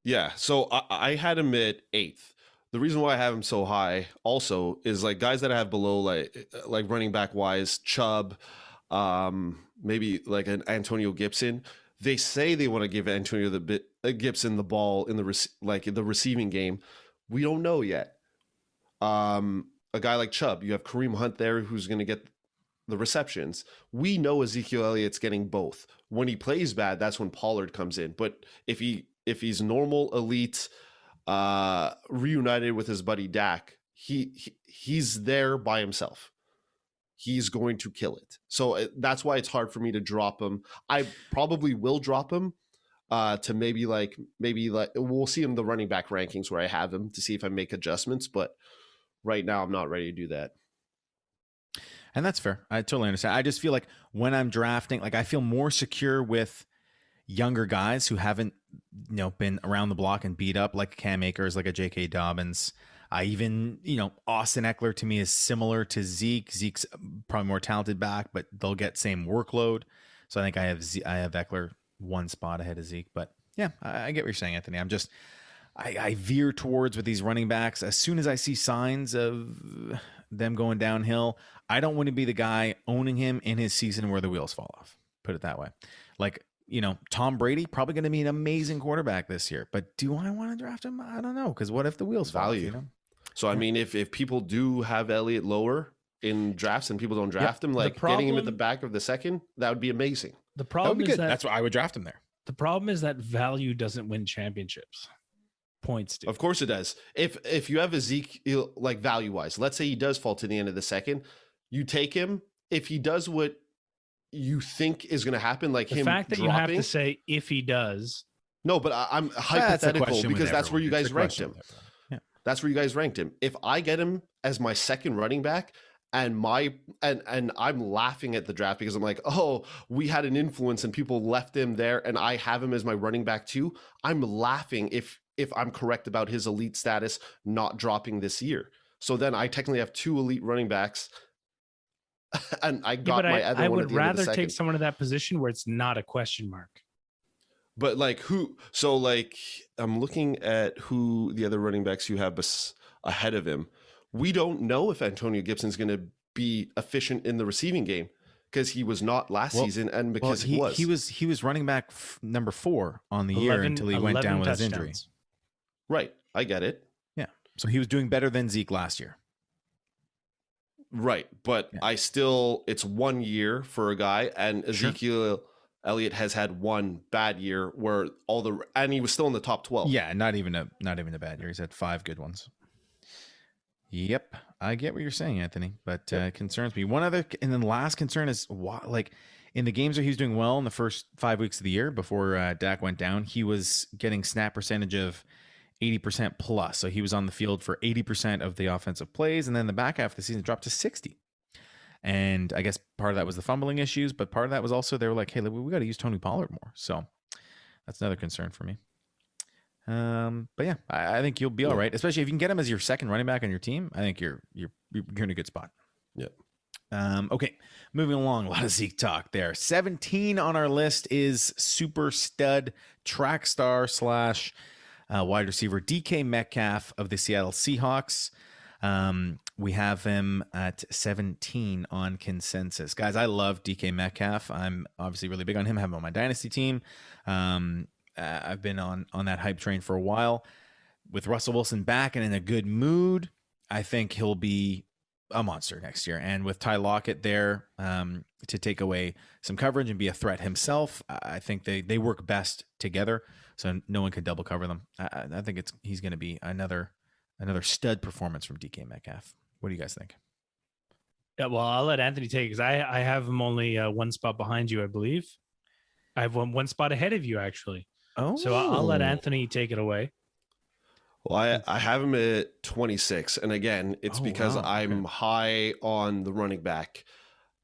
yeah. So I had him at 8th. The reason why I have him so high also is like guys that I have below, like running back wise, Chubb, maybe like an Antonio Gibson. They say they want to give Gibson the ball in the receiving game. We don't know yet. A guy like Chubb, you have Kareem Hunt there who's going to get the receptions. We know Ezekiel Elliott's getting both. When he plays bad, that's when Pollard comes in. But if he's normal, elite, reunited with his buddy Dak, he's there by himself. He's going to kill it. So that's why it's hard for me to drop him. I probably will drop him to maybe we'll see him in the running back rankings where I have him to see if I make adjustments. But right now I'm not ready to do that. And that's fair. I totally understand. I just feel like when I'm drafting, like I feel more secure with younger guys who haven't, been around the block and beat up, like Cam Akers, like a J.K. Dobbins. I even, Austin Ekeler to me is similar to Zeke. Zeke's probably more talented back, but they'll get same workload. So I think I have Ekeler one spot ahead of Zeke. But yeah, I get what you're saying, Anthony. I veer towards with these running backs. As soon as I see signs of them going downhill, I don't want to be the guy owning him in his season where the wheels fall off. Put it that way. Like, Tom Brady, probably going to be an amazing quarterback this year. But do I want to draft him? I don't know. Because what if the wheels fall off? So, I mean, if people do have Elliott lower in drafts and people don't draft him, getting him at the back of the second, that would be amazing. The problem is that's why I would draft him there. The problem is that value doesn't win championships. Points do. Of course it does. If you have a Zeke, like value-wise, let's say he does fall to the end of the second, you take him. If he does what you think is going to happen, like the fact that dropping, you have to say if he does. No, but I'm hypothetical because that's where you guys ranked him. That's where you guys ranked him. If I get him as my second running back and I'm laughing at the draft because I'm like, oh, we had an influence and people left him there and I have him as my running back too. I'm laughing if I'm correct about his elite status not dropping this year. So then I technically have 2 elite running backs and I got my other one at the end of the second. I would rather take someone in that position where it's not a question mark. But who? So I'm looking at who the other running backs you have ahead of him. We don't know if Antonio Gibson's going to be efficient in the receiving game because he was not last season, and because he was running back number 4 on the year until he went down with his injury. Right, I get it. Yeah, so he was doing better than Zeke last year. Right, but it's 1 year for a guy, and Ezekiel Elliott has had 1 bad year where and he was still in the top 12. Yeah, not even a bad year. He's had 5 good ones. Yep, I get what you're saying, Anthony, but it concerns me. One other, and then the last concern is in the games where he was doing well in the first 5 weeks of the year before Dak went down, he was getting snap percentage of 80% plus. So he was on the field for 80% of the offensive plays, and then the back half of the season dropped to 60. And I guess part of that was the fumbling issues, but part of that was also they were like, hey, we got to use Tony Pollard more. So that's another concern for me. But yeah, I think you'll be all right, especially if you can get him as your second running back on your team. I think you're in a good spot. Yep. Okay, moving along. A lot of Zeke talk there. 17 on our list is super stud track star / wide receiver DK Metcalf of the Seattle Seahawks. We have him at 17 on consensus. Guys, I love DK Metcalf. I'm obviously really big on him. I have him on my dynasty team. I've been on that hype train for a while. With Russell Wilson back and in a good mood, I think he'll be a monster next year. And with Ty Lockett there to take away some coverage and be a threat himself, I think they work best together. So no one can double cover them. I think he's going to be another stud performance from DK Metcalf. What do you guys think? Yeah, well, I'll let Anthony take because I have him only one spot behind you, I believe. I have one spot ahead of you, actually. Oh, So I'll let Anthony take it away. Well, I have him at 26. And again, it's because I'm high on the running back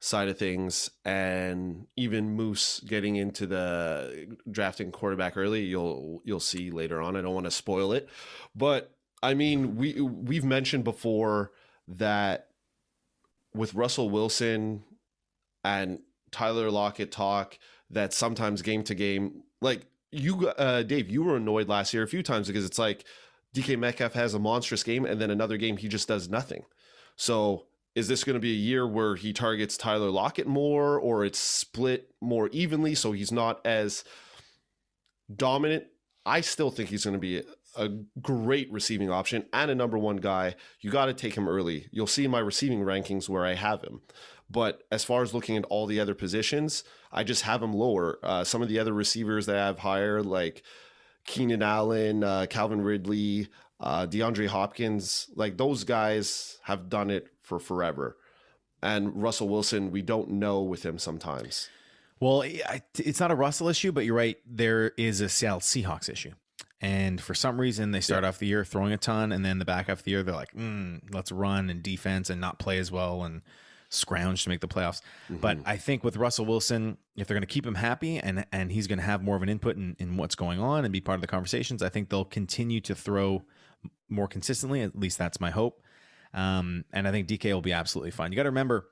side of things. And even Moose getting into the drafting quarterback early, you'll see later on. I don't want to spoil it. But, I mean, we've mentioned before that with Russell Wilson and Tyler Lockett talk, that sometimes game to game, like you, Dave, you were annoyed last year a few times because it's like DK Metcalf has a monstrous game and then another game he just does nothing. So is this going to be a year where he targets Tyler Lockett more, or it's split more evenly so he's not as dominant? I still think he's going to be a great receiving option and a number one guy. You got to take him early. You'll see my receiving rankings where I have him. But as far as looking at all the other positions, I just have him lower. Some of the other receivers that I have higher, like Keenan Allen, Calvin Ridley, DeAndre Hopkins, like those guys have done it for forever. And Russell Wilson, we don't know with him sometimes. Well, it's not a Russell issue, but you're right. There is a Seattle Seahawks issue. And for some reason, they start off the year throwing a ton, and then the back half of the year, they're like, let's run and defense and not play as well and scrounge to make the playoffs. Mm-hmm. But I think with Russell Wilson, if they're going to keep him happy and he's going to have more of an input in what's going on and be part of the conversations, I think they'll continue to throw more consistently. At least that's my hope. And I think DK will be absolutely fine. You got to remember,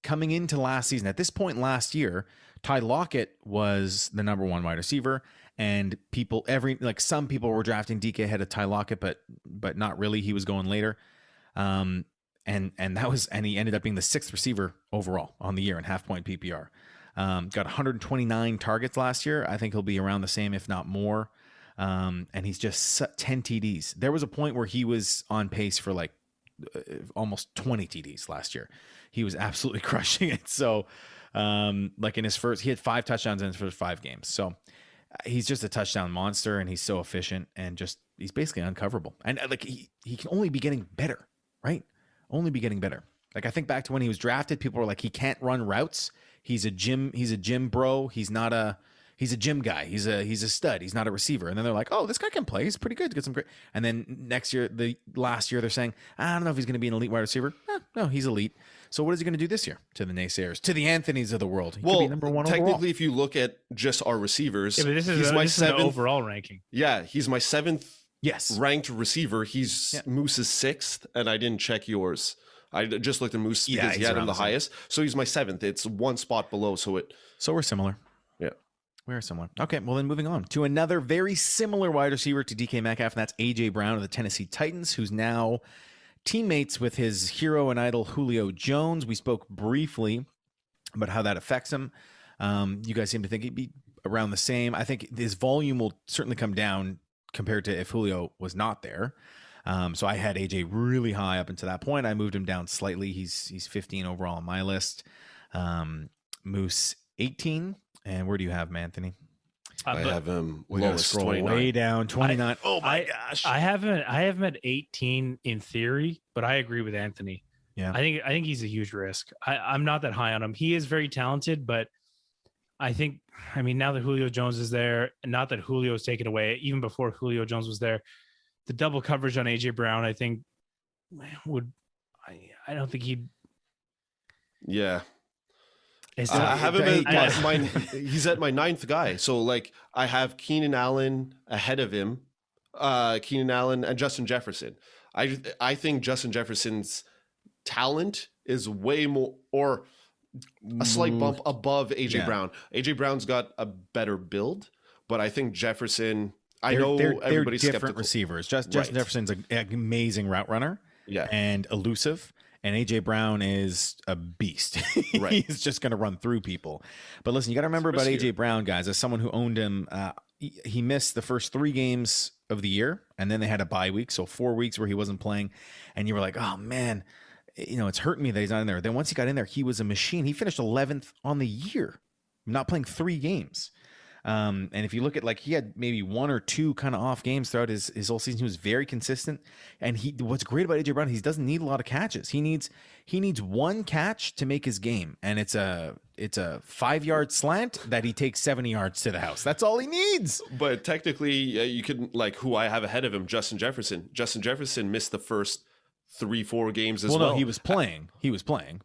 coming into last season, at this point last year, Ty Lockett was the number one wide receiver, and some people were drafting DK ahead of Ty Lockett, but not really. He was going later. And he ended up being the sixth receiver overall on the year in half point PPR. Got 129 targets last year. I think he'll be around the same, if not more. And he's just 10 TDs. There was a point where he was on pace for like almost 20 TDs last year. He was absolutely crushing it. So, like in his first, he had 5 touchdowns in his first 5 games. So he's just a touchdown monster, and he's so efficient and he's basically uncoverable. And like he can only be getting better, right? Only be getting better. Like I think back to when he was drafted, people were like, he can't run routes. He's a gym bro. He's a gym guy. He's a stud. He's not a receiver. And then they're like, oh, this guy can play. He's pretty good. Get some great. And then last year they're saying, I don't know if he's going to be an elite wide receiver. No, he's elite. So what is he going to do this year to the naysayers, to the Anthonys of the world? He could be number one technically, overall. If you look at just our receivers, but this is my 7th overall ranking. Yeah, he's my 7th ranked receiver. He's Moose's 6th, and I didn't check yours. I just looked at Moose because he had him the highest. So he's my 7th. It's one spot below. So we're similar. Yeah. We are similar. Okay, well then moving on to another very similar wide receiver to DK Metcalf, and that's A.J. Brown of the Tennessee Titans, who's now teammates with his hero and idol Julio Jones. We spoke briefly about how that affects him. You guys seem to think he'd be around the same. I think his volume will certainly come down compared to if Julio was not there. So I had AJ really high up until that point. I moved him down slightly. He's 15 overall on my list. Moose 18. And where do you have him, Anthony? I have him lowest, scroll 29. Way down, 29. Oh my gosh! I have him at 18 in theory, but I agree with Anthony. Yeah, I think he's a huge risk. I'm not that high on him. He is very talented, but I mean, now that Julio Jones is there, and not that Julio's taken away, even before Julio Jones was there, the double coverage on AJ Brown, I think I don't think he'd. Yeah. I have him at he's at my 9th guy. So like I have Keenan Allen ahead of him, Keenan Allen and Justin Jefferson. I think Justin Jefferson's talent is way more, or a slight bump above AJ Brown. AJ Brown's got a better build, but I think Jefferson, they're everybody's different skeptical. Receivers. Justin Jefferson's an amazing route runner and elusive. And A.J. Brown is a beast. Right. He's just going to run through people. But listen, you got to remember about A.J. Brown, guys, as someone who owned him, he missed the first 3 games of the year, and then they had a bye week, so 4 weeks where he wasn't playing. And you were like, oh, man, it's hurting me that he's not in there. Then once he got in there, he was a machine. He finished 11th on the year, not playing 3 games. And if you look at, like, he had maybe 1 or 2 kind of off games throughout his whole season. He was very consistent. And what's great about AJ Brown, he doesn't need a lot of catches. He needs 1 catch to make his game. And it's a 5-yard slant that he takes 70 yards to the house. That's all he needs. But technically, you can, like, who I have ahead of him, Justin Jefferson. Justin Jefferson missed the first 3-4 games as well. No, he was playing,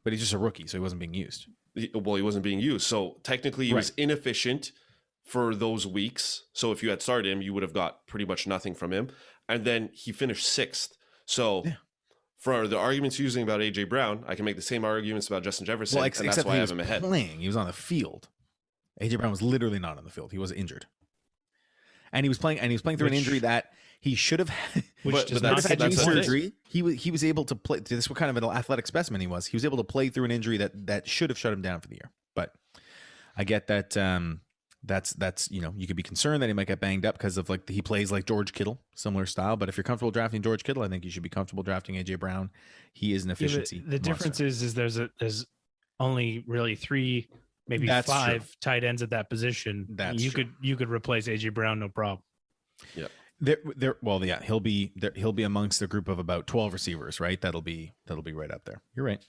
but he's just a rookie, so he wasn't being used. He wasn't being used. So technically he was inefficient for those weeks. So if you had started him, you would have got pretty much nothing from him. And then he finished 6th. So for the arguments using about AJ Brown, I can make the same arguments about Justin Jefferson, and that's why I have him ahead. He was on the field. AJ Brown was literally not on the field. He was injured. And he was playing through an injury that he should have had. Which But not had knee surgery. He was able to play. This is what kind of an athletic specimen he was. He was able to play through an injury that should have shut him down for the year. But I get that. That's you could be concerned that he might get banged up because of, like, he plays like George Kittle, similar style. But if you're comfortable drafting George Kittle, I think you should be comfortable drafting AJ Brown. He is an efficiency. The difference is there's only really 3, maybe 5 tight ends at that position. You could replace AJ Brown, no problem. Yeah. He'll be amongst a group of about 12 receivers, right? That'll be right up there. You're right.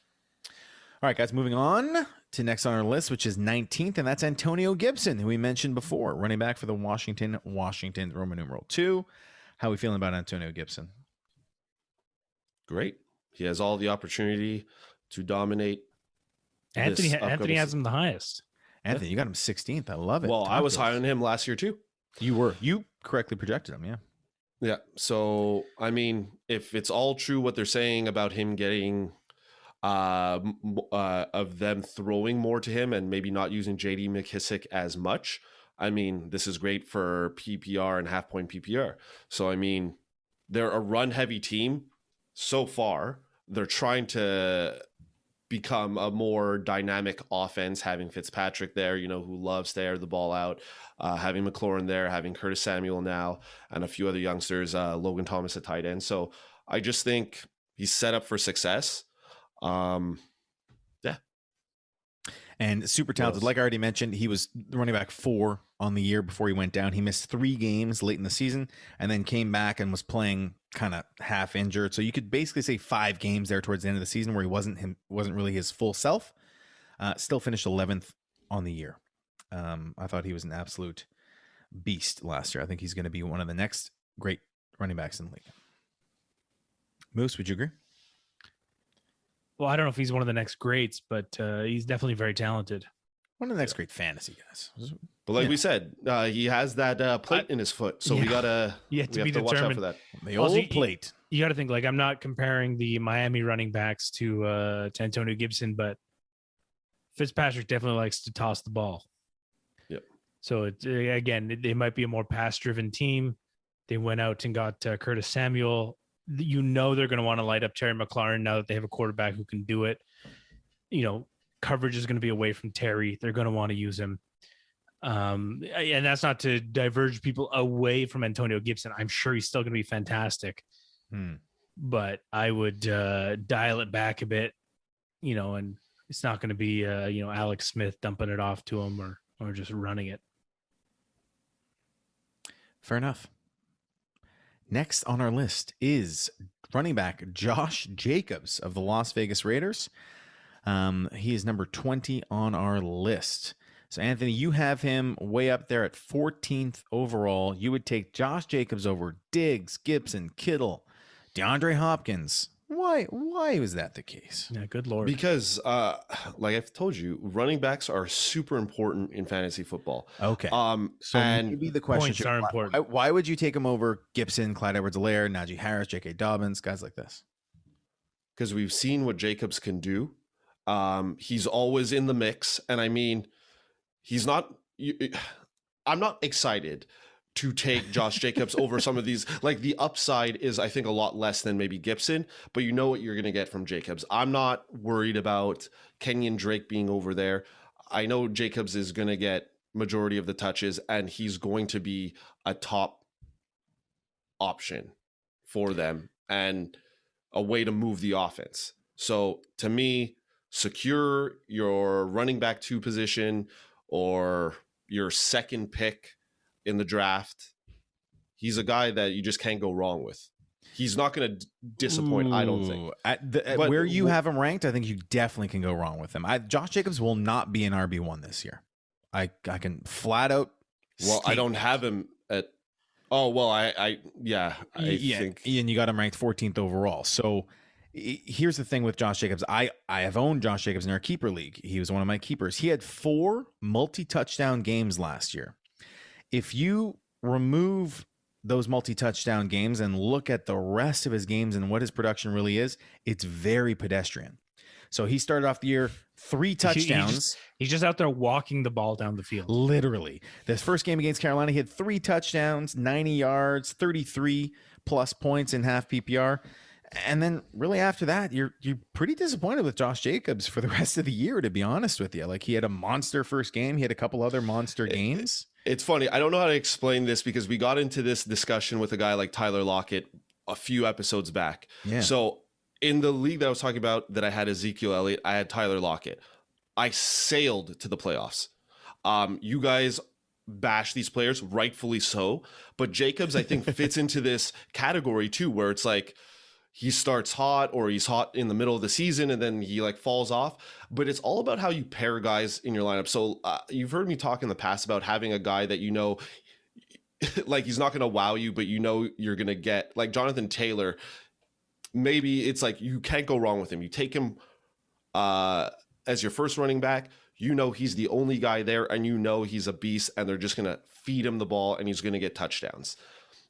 All right, guys, moving on to next on our list, which is 19th, and that's Antonio Gibson, who we mentioned before, running back for the Washington Roman numeral 2. How are we feeling about Antonio Gibson? Great. He has all the opportunity to dominate. Anthony has him the highest. Anthony, you got him 16th. I love it. Well, I was high on him last year too. You were. You correctly projected him, yeah. Yeah. So, I mean, if it's all true what they're saying about him getting of them throwing more to him and maybe not using JD McKissick as much, I mean, this is great for PPR and half-point PPR. So, I mean, they're a run-heavy team so far. They're trying to become a more dynamic offense, having Fitzpatrick there, who loves to air the ball out, having McLaurin there, having Curtis Samuel now, and a few other youngsters, Logan Thomas at tight end. So I just think he's set up for success. And super talented. Like I already mentioned, he was running back 4 on the year before he went down. He missed 3 games late in the season and then came back and was playing kind of half injured. So you could basically say 5 games there towards the end of the season where he wasn't really his full self. Still finished 11th on the year. I thought he was an absolute beast last year. I think he's going to be one of the next great running backs in the league. Moose, would you agree? Well, I don't know if he's one of the next greats, but he's definitely very talented. One of the next great fantasy guys. But like we said, he has that plate in his foot, so we have to watch out for that. The old plate. You got to think, like, I'm not comparing the Miami running backs to Antonio Gibson, but Fitzpatrick definitely likes to toss the ball. Yep. So they might be a more pass-driven team. They went out and got Curtis Samuel. They're going to want to light up Terry McLaurin now that they have a quarterback who can do it. Coverage is going to be away from Terry. They're going to want to use him. And that's not to diverge people away from Antonio Gibson. I'm sure he's still going to be fantastic. But I would dial it back a bit, and it's not going to be, Alex Smith dumping it off to him or just running it. Fair enough. Next on our list is running back Josh Jacobs of the Las Vegas Raiders. He is number 20 on our list. So, Anthony, you have him way up there at 14th overall. You would take Josh Jacobs over Diggs, Gibson, Kittle, DeAndre Hopkins. Why was that the case? Yeah, good Lord. Because, like I've told you, running backs are super important in fantasy football. Okay. So maybe the question points are important. Why would you take him over Gibson, Clyde Edwards-Helaire, Najee Harris, J.K. Dobbins, guys like this? Because we've seen what Jacobs can do. He's always in the mix, and I mean, he's not. I'm not excited to take Josh Jacobs over some of these. Like, the upside is, I think, a lot less than maybe Gibson, but you know what you're going to get from Jacobs. I'm not worried about Kenyon Drake being over there. I know Jacobs is going to get majority of the touches, and he's going to be a top option for them and a way to move the offense. So to me, secure your running back 2 position or your second pick in the draft. He's a guy that you just can't go wrong with. He's not going to disappoint, I don't think. At where you have him ranked, I think you definitely can go wrong with him. Josh Jacobs will not be an RB1 this year. I can flat out. Well, I don't have him at. Oh well, I think, and you got him ranked 14th overall. So here's the thing with Josh Jacobs. I have owned Josh Jacobs in our keeper league. He was one of my keepers. He had 4 multi-touchdown games last year. If you remove those multi-touchdown games and look at the rest of his games and what his production really is, it's very pedestrian. So he started off the year 3 touchdowns. He's just out there walking the ball down the field. Literally. This first game against Carolina, he had 3 touchdowns, 90 yards, 33 plus points in half PPR. And then really after that, you're pretty disappointed with Josh Jacobs for the rest of the year, to be honest with you. Like, he had a monster first game. He had a couple other monster games. It's funny. I don't know how to explain this because we got into this discussion with a guy like Tyler Lockett a few episodes back. Yeah. So in the league that I was talking about that I had Ezekiel Elliott, I had Tyler Lockett. I sailed to the playoffs. You guys bash these players, rightfully so. But Jacobs, I think, fits into this category too, where it's like he starts hot or he's hot in the middle of the season and then he like falls off. But it's all about how you pair guys in your lineup. So you've heard me talk in the past about having a guy that you know, like he's not going to wow you, but you know you're going to get, like Jonathan Taylor. Maybe it's like you can't go wrong with him. You take him as your first running back. You know he's the only guy there, and you know he's a beast, and they're just going to feed him the ball, and he's going to get touchdowns.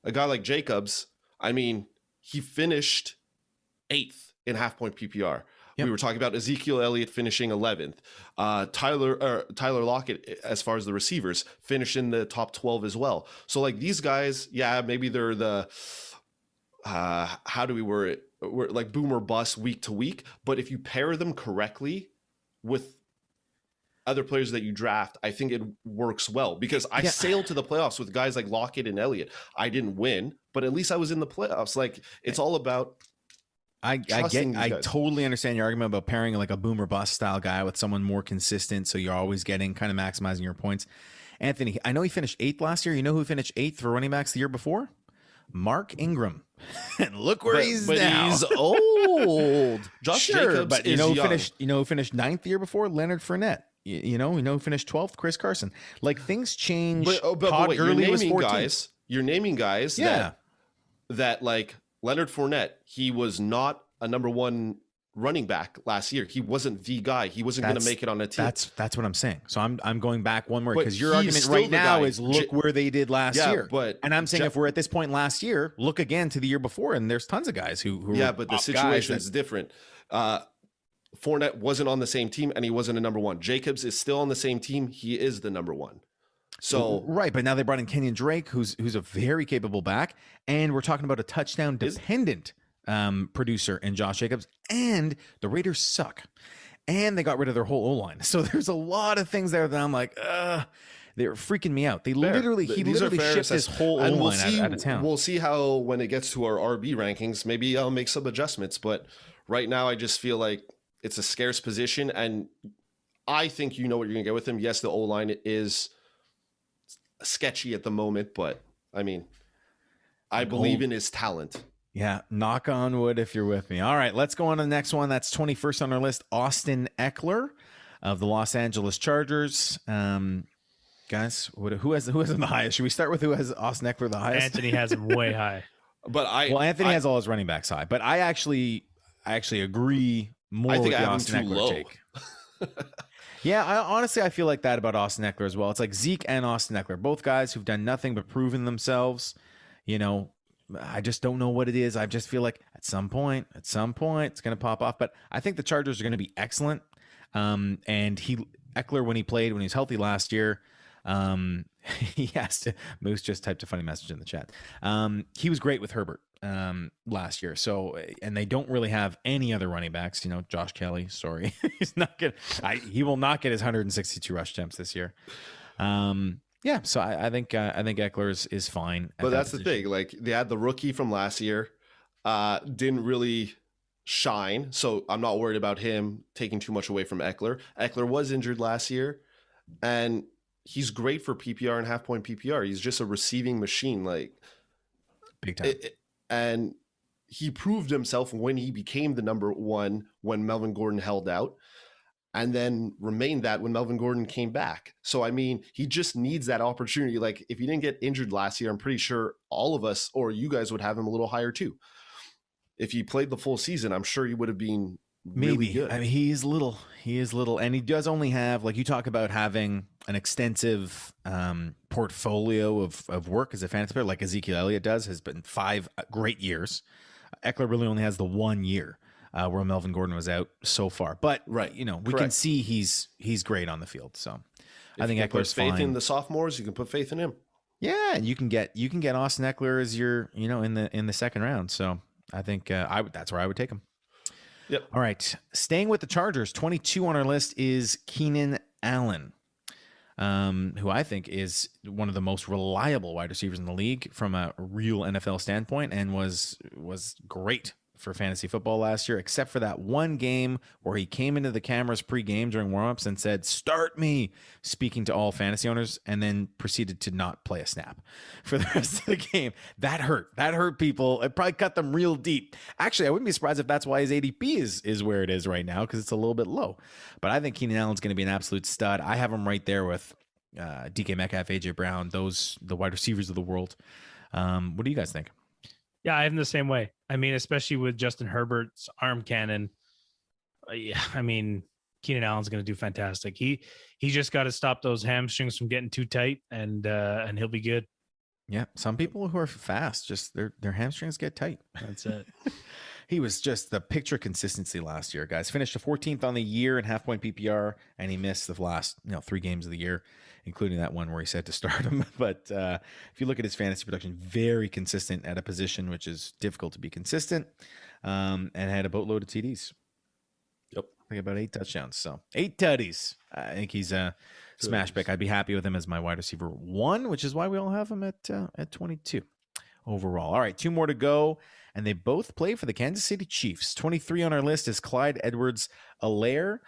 A guy like Jacobs, I mean, he finished 8th in half-point PPR. Yep. We were talking about Ezekiel Elliott finishing 11th. Tyler Lockett, as far as the receivers, finished in the top 12 as well. So, like, these guys, yeah, maybe they're the how do we word it? We're like boom or bust week to week. But if you pair them correctly with other players that you draft, I think it works well because I sailed to the playoffs with guys like Lockett and Elliott. I didn't win, but at least I was in the playoffs. Like, it's all about. I totally understand your argument about pairing like a boom or bust style guy with someone more consistent. So you're always getting kind of maximizing your points. Anthony, I know he finished 8th last year. You know who finished 8th for running backs the year before? Mark Ingram. And look where he's now. He's old. Josh Jacobs, but you know who finished 9th the year before? Leonard Fournette. You know who finished 12th? Chris Carson. Like, things change. But wait, Gurley was 14th. You're naming guys that like Leonard Fournette, he was not a number 1 running back last year. He wasn't the guy. He wasn't going to make it on a team. That's what I'm saying. So I'm going back one more because your argument right now is look where they did last year. And I'm saying if we're at this point last year, look again to the year before, and there's tons of guys who but the situation is different. Fournette wasn't on the same team, and he wasn't a number 1. Jacobs is still on the same team. He is the number 1. So right, but now they brought in Kenyon Drake, who's a very capable back, and we're talking about a touchdown dependent producer in Josh Jacobs, and the Raiders suck, and they got rid of their whole O-line. So there's a lot of things there that I'm like, they're freaking me out. He literally shipped his whole O-line out of town. We'll see how when it gets to our RB rankings, maybe I'll make some adjustments. But right now, I just feel like it's a scarce position, and I think you know what you're gonna get with him. Yes, the O-line is sketchy at the moment, but I mean, I believe in his talent. Yeah, knock on wood if you're with me. All right, let's go on to the next one. That's 21st on our list, Austin Ekeler of the Los Angeles Chargers. Guys, who has him the highest? Should we start with who has Austin Ekeler the highest? Anthony has him way high. But Anthony has all his running backs high. But I actually agree more with the Austin Ekeler take. Yeah, honestly, I feel like that about Austin Ekeler as well. It's like Zeke and Austin Ekeler, both guys who've done nothing but proven themselves. You know, I just don't know what it is. I just feel like at some point, it's going to pop off. But I think the Chargers are going to be excellent. And Ekeler, when he was healthy last year, he asked Moose just typed a funny message in the chat. He was great with Herbert last year. So, and they don't really have any other running backs. You know, Josh Kelly. Sorry, he's not good. He will not get his 162 rush attempts this year. Yeah, so I think Ekeler is fine. But that's the thing. Like, they had the rookie from last year, didn't really shine. So I'm not worried about him taking too much away from Ekeler. Ekeler was injured last year, and he's great for PPR and half point PPR. He's just a receiving machine, like Big time. And he proved himself when he became the number one when Melvin Gordon held out, and then remained that when Melvin Gordon came back. So, I mean, he just needs that opportunity. Like, if he didn't get injured last year, I'm pretty sure all of us or you guys would have him a little higher too. If he played the full season, I'm sure he would have been really good. I mean, he is little, and he does only have, like, you talk about having an extensive portfolio of work as a fantasy player, like Ezekiel Elliott does, has been 5 great years. Ekeler really only has the 1 year where Melvin Gordon was out so far, but Right. you know, we can see he's great on the field. So If I think you can Eckler's put faith fine. in the sophomores, you can put faith in him. Yeah, and you can get Austin Ekeler as your, you know, in the second round. So I think that's where I would take him. Yep. All right, staying with the Chargers, 22 on our list is Keenan Allen, who I think is one of the most reliable wide receivers in the league from a real NFL standpoint, and was great for fantasy football last year, except for that one game where he came into the cameras pre-game during warmups and said, "Start me," speaking to all fantasy owners, and then proceeded to not play a snap for the rest of the game. That hurt people. It probably cut them real deep. Actually, I wouldn't be surprised if that's why his ADP is where it is right now, because it's a little bit low. But I think Keenan Allen's going to be an absolute stud. I have him right there with DK Metcalf, AJ Brown, the wide receivers of the world. What do you guys think? Yeah, I have him the same way. I mean, especially with Justin Herbert's arm cannon. Yeah, I mean, Keenan Allen's going to do fantastic. He just got to stop those hamstrings from getting too tight, and he'll be good. Yeah, some people who are fast, just their hamstrings get tight. That's it. He was just the picture consistency last year, guys. Finished 14th on the year in half point PPR, and he missed the last 3 games of the year, including that one where he said to start him. But if you look at his fantasy production, very consistent at a position which is difficult to be consistent, and had a boatload of TDs. Yep. I think about 8 touchdowns. So 8 tutties. I think he's a smash pick. I'd be happy with him as my wide receiver 1, which is why we all have him at 22 overall. All right, 2 more to go, and they both play for the Kansas City Chiefs. 23 on our list is Clyde Edwards-Helaire,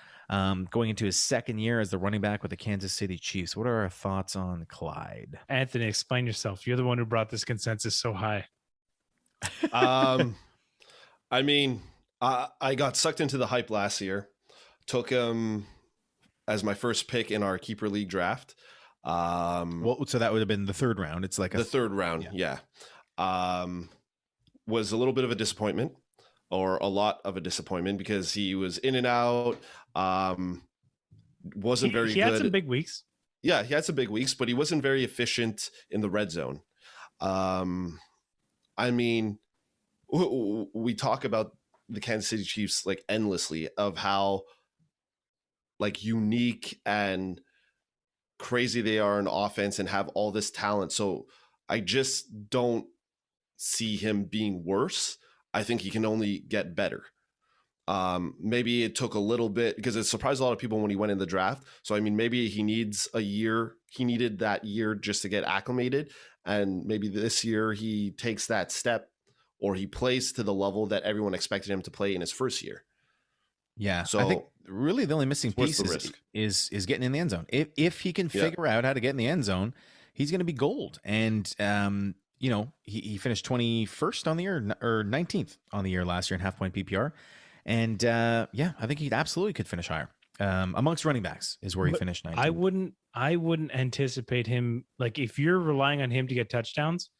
going into his second year as the running back with the Kansas City Chiefs. What are our thoughts on Clyde? Anthony, explain yourself. You're the one who brought this consensus so high. I mean, I got sucked into the hype last year. Took him as my first pick in our keeper league draft. Well, so that would have been the 3rd round. It's like the 3rd round. Yeah. Was a little bit of a disappointment, or a lot of a disappointment, because he was in and out. Wasn't very good. He had some big weeks. Yeah, he had some big weeks, but he wasn't very efficient in the red zone. I mean, we talk about the Kansas City Chiefs like endlessly, of how like unique and crazy they are in offense and have all this talent. So I just don't see him being worse. I think he can only get better. Maybe it took a little bit, because it surprised a lot of people when he went in the draft. So, I mean, maybe he needs a year. He needed that year just to get acclimated. And maybe this year he takes that step, or he plays to the level that everyone expected him to play in his first year. Yeah. So I think really the only missing piece risk? is getting in the end zone. If he can figure out how to get in the end zone, he's going to be gold. And, he finished 21st on the year, or 19th on the year last year in half point PPR. And I think he absolutely could finish higher. Amongst running backs is where he finished 19th. I wouldn't anticipate him, like, if you're relying on him to get touchdowns,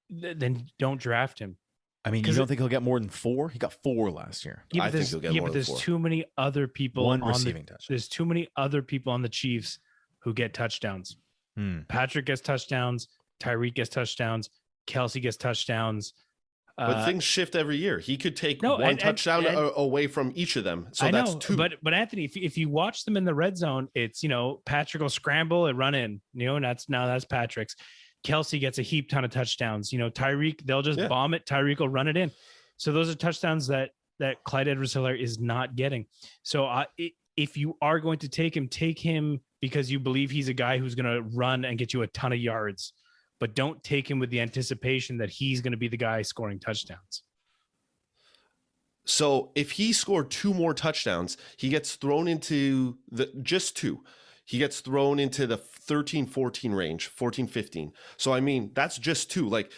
then don't draft him. I mean, you don't think he'll get more than 4? He got 4 last year. Yeah, I think he'll get more than 4. There's too many other people. One receiving touchdown. There's too many other people on the Chiefs who get touchdowns. Patrick gets touchdowns. Tyreek gets touchdowns. Kelsey gets touchdowns. But things shift every year. He could take one touchdown away from each of them. So that's 2. But Anthony, if you watch them in the red zone, it's, Patrick will scramble and run in, and that's Patrick's. Kelsey gets a heap ton of touchdowns. Tyreek, they'll just bomb it. Tyreek will run it in. So those are touchdowns that Clyde Edwards-Helaire is not getting. So if you are going to take him because you believe he's a guy who's going to run and get you a ton of yards. But don't take him with the anticipation that he's going to be the guy scoring touchdowns. So if he scored 2 more touchdowns, he gets thrown into just 2. He gets thrown into the 13-14 range, 14-15. So, I mean, that's just 2. Like,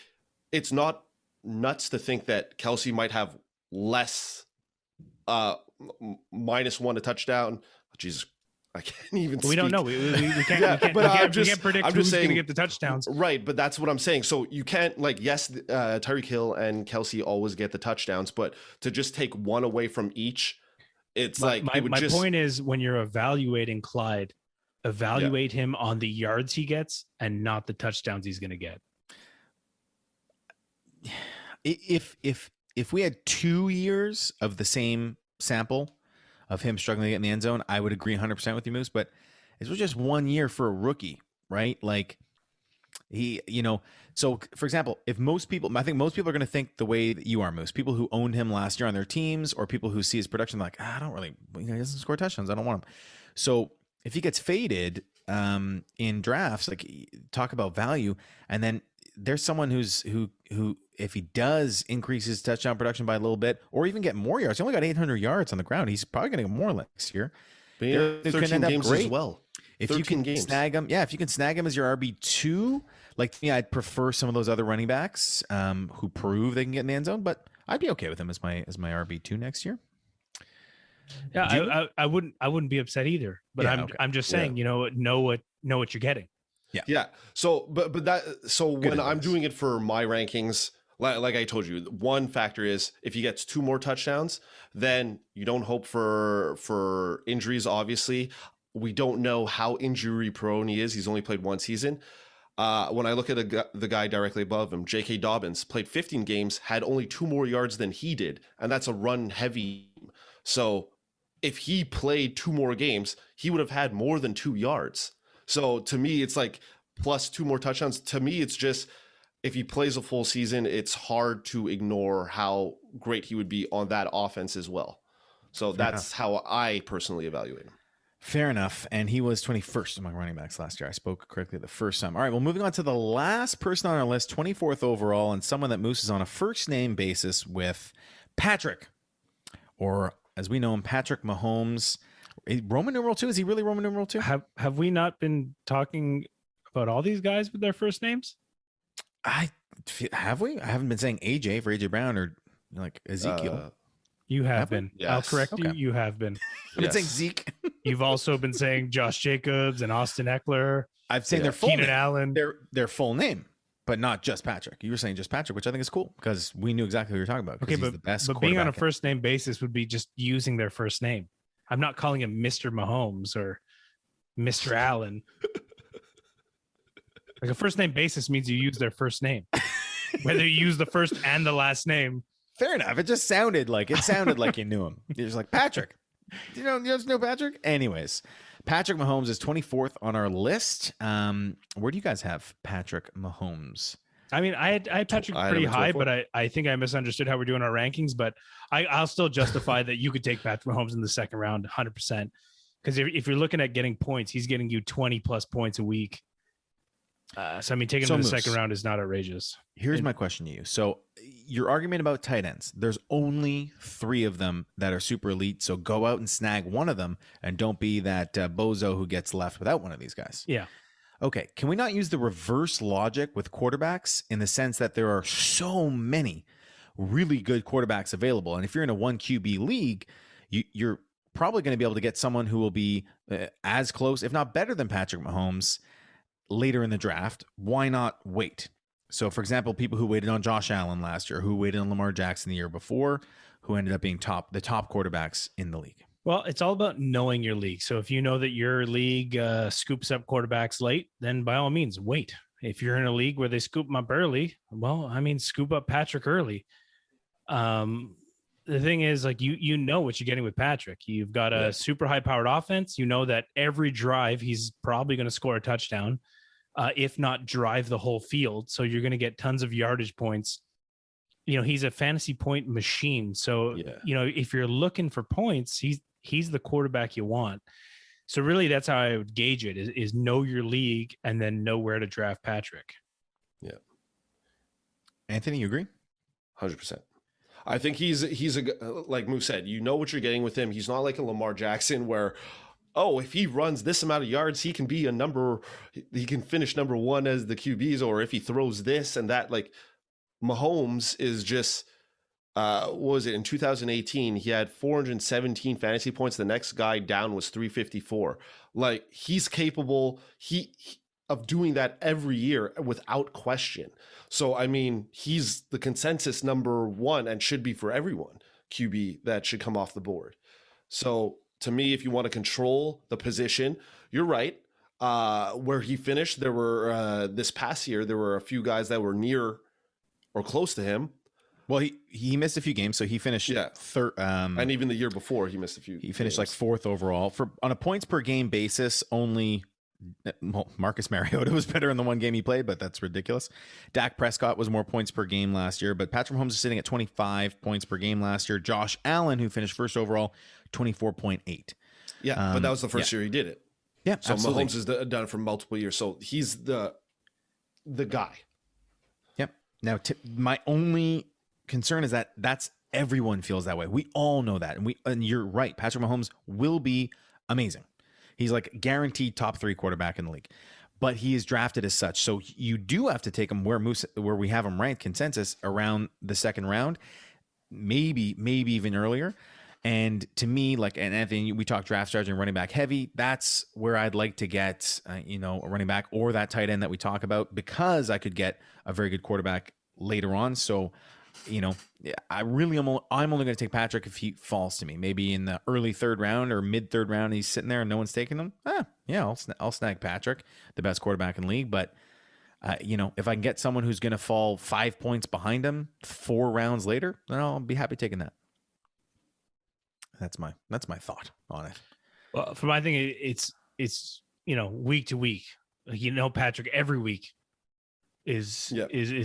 it's not nuts to think that Kelsey might have less -1 a touchdown. Jesus, I can't even speak. We don't know. We can't, Yeah, we can't, but we can't, I'm we just- can't predict I'm who's just going to saying- get the touchdowns. Right, but that's what I'm saying. So you can't, like, yes, Tyreek Hill and Kelsey always get the touchdowns, but to just take 1 away from each, it's My point is, when you're evaluating Clyde, evaluate him on the yards he gets and not the touchdowns he's going to get. If we had 2 years of the same sample of him struggling to get in the end zone, I would agree 100% with you, Moose. But it was just 1 year for a rookie, right? Like he, so for example, I think most people are going to think the way that you are, Moose. People who owned him last year on their teams, or people who see his production like, I don't really, he doesn't score touchdowns, I don't want him. So if he gets faded in drafts, like, talk about value, and then there's someone who if he does increase his touchdown production by a little bit, or even get more yards, he only got 800 yards on the ground. He's probably going to get more next year. 13 games as well. If you can snag him, if you can snag him as your RB2, like me, I'd prefer some of those other running backs who prove they can get in the end zone, but I'd be okay with him as my RB2 next year. Yeah, I wouldn't be upset either. But Yeah, I'm just saying, know what you're getting. Yeah. So, when I'm doing it for my rankings, like I told you, one factor is if he gets 2 more touchdowns, then you don't hope for injuries. Obviously, we don't know how injury prone he is. He's only played 1 season. When I look at the guy directly above him, J.K. Dobbins played 15 games, had only 2 more yards than he did, and that's a run heavy. So if he played 2 more games, he would have had more than 2 yards. So to me, it's like plus 2 more touchdowns. To me, it's just if he plays a full season, it's hard to ignore how great he would be on that offense as well. So that's how I personally evaluate him. Fair enough. And he was 21st among running backs last year. I spoke correctly the first time. All right, well, moving on to the last person on our list, 24th overall, and someone that Moose is on a first-name basis with, Patrick, or as we know him, Patrick Mahomes. Roman numeral 2? Is he really Roman numeral 2? Have we not been talking about all these guys with their first names? Have we? I haven't been saying AJ for AJ Brown or like Ezekiel. You have been. Yes. I'll correct you. Okay. You have been. I've been saying Zeke. You've also been saying Josh Jacobs and Austin Ekeler. I've saying their full Keenan name. Allen. Their full name, but not just Patrick. You were saying just Patrick, which I think is cool because we knew exactly what you were talking about. Okay, He's the best but being on a quarterback. first name basis would be just using their first name. I'm not calling him Mr. Mahomes or Mr. Allen. Like a first name basis means you use their first name, whether you use the first and the last name. Fair enough. It just sounded like you knew him. You're just like, Patrick. You just know Patrick? Anyways, Patrick Mahomes is 24th on our list. Where do you guys have Patrick Mahomes? I mean, I had Patrick I had pretty him at high, 24. but I think I misunderstood how we're doing our rankings. But I'll still justify that you could take Patrick Mahomes in the second round 100%. Because if you're looking at getting points, he's getting you 20 plus points a week. So, I mean, taking him in the second round is not outrageous. Here's my question to you. So your argument about tight ends, there's only 3 of them that are super elite. So go out and snag one of them and don't be that bozo who gets left without one of these guys. Yeah. Okay. Can we not use the reverse logic with quarterbacks in the sense that there are so many really good quarterbacks available? And if you're in a 1 QB league, you're probably going to be able to get someone who will be as close, if not better than Patrick Mahomes later in the draft. Why not wait? So, for example, people who waited on Josh Allen last year, who waited on Lamar Jackson the year before, who ended up being the top quarterbacks in the league. Well, it's all about knowing your league. So if you know that your league scoops up quarterbacks late, then by all means, wait. If you're in a league where they scoop them up early, well, I mean, scoop up Patrick early. The thing is, like, you know what you're getting with Patrick. You've got a super high-powered offense. You know that every drive he's probably going to score a touchdown, if not drive the whole field. So you're going to get tons of yardage points. He's a fantasy point machine. So, if you're looking for points, he's the quarterback you want. So really, that's how I would gauge it: is know your league and then know where to draft Patrick. Yeah. Anthony, you agree? 100%. I think he's like Moose said, you know what you're getting with him. He's not like a Lamar Jackson where, oh, if he runs this amount of yards, he can finish number one as the QBs, or if he throws this and that. Like Mahomes is just, what was it in 2018? He had 417 fantasy points. The next guy down was 354. Like he's capable of doing that every year without question. So, I mean, he's the consensus number one and should be for everyone QB that should come off the board. So to me, if you want to control the position, you're right. Where he finished, there were this past year, there were a few guys that were near or close to him. Well, he missed a few games, so he finished third. And even the year before, he missed a few. He finished games. like fourth overall. On a points per game basis, only Marcus Mariota was better in the one game he played, but that's ridiculous. Dak Prescott was more points per game last year, but Patrick Mahomes is sitting at 25 points per game last year. Josh Allen, who finished first overall, 24.8. Yeah, but that was the first year he did it. Yeah, so absolutely. Mahomes has done it for multiple years, so he's the guy. Yep. Now, my only concern is that everyone feels that way. We all know that, and you're right. Patrick Mahomes will be amazing. He's like guaranteed top 3 quarterback in the league, but he is drafted as such. So you do have to take him where we have him ranked consensus around the second round, maybe even earlier. And to me, like, and Anthony, we talked draft strategy and running back heavy. That's where I'd like to get, a running back or that tight end that we talk about, because I could get a very good quarterback later on. So, I'm only going to take Patrick if he falls to me, maybe in the early third round or mid third round. And he's sitting there and no one's taking him. I'll snag Patrick, the best quarterback in the league. But if I can get someone who's going to fall 5 points behind him 4 rounds later, then I'll be happy taking that. That's my thought on it. Well, for my thing, it's week to week. Like, Patrick every week is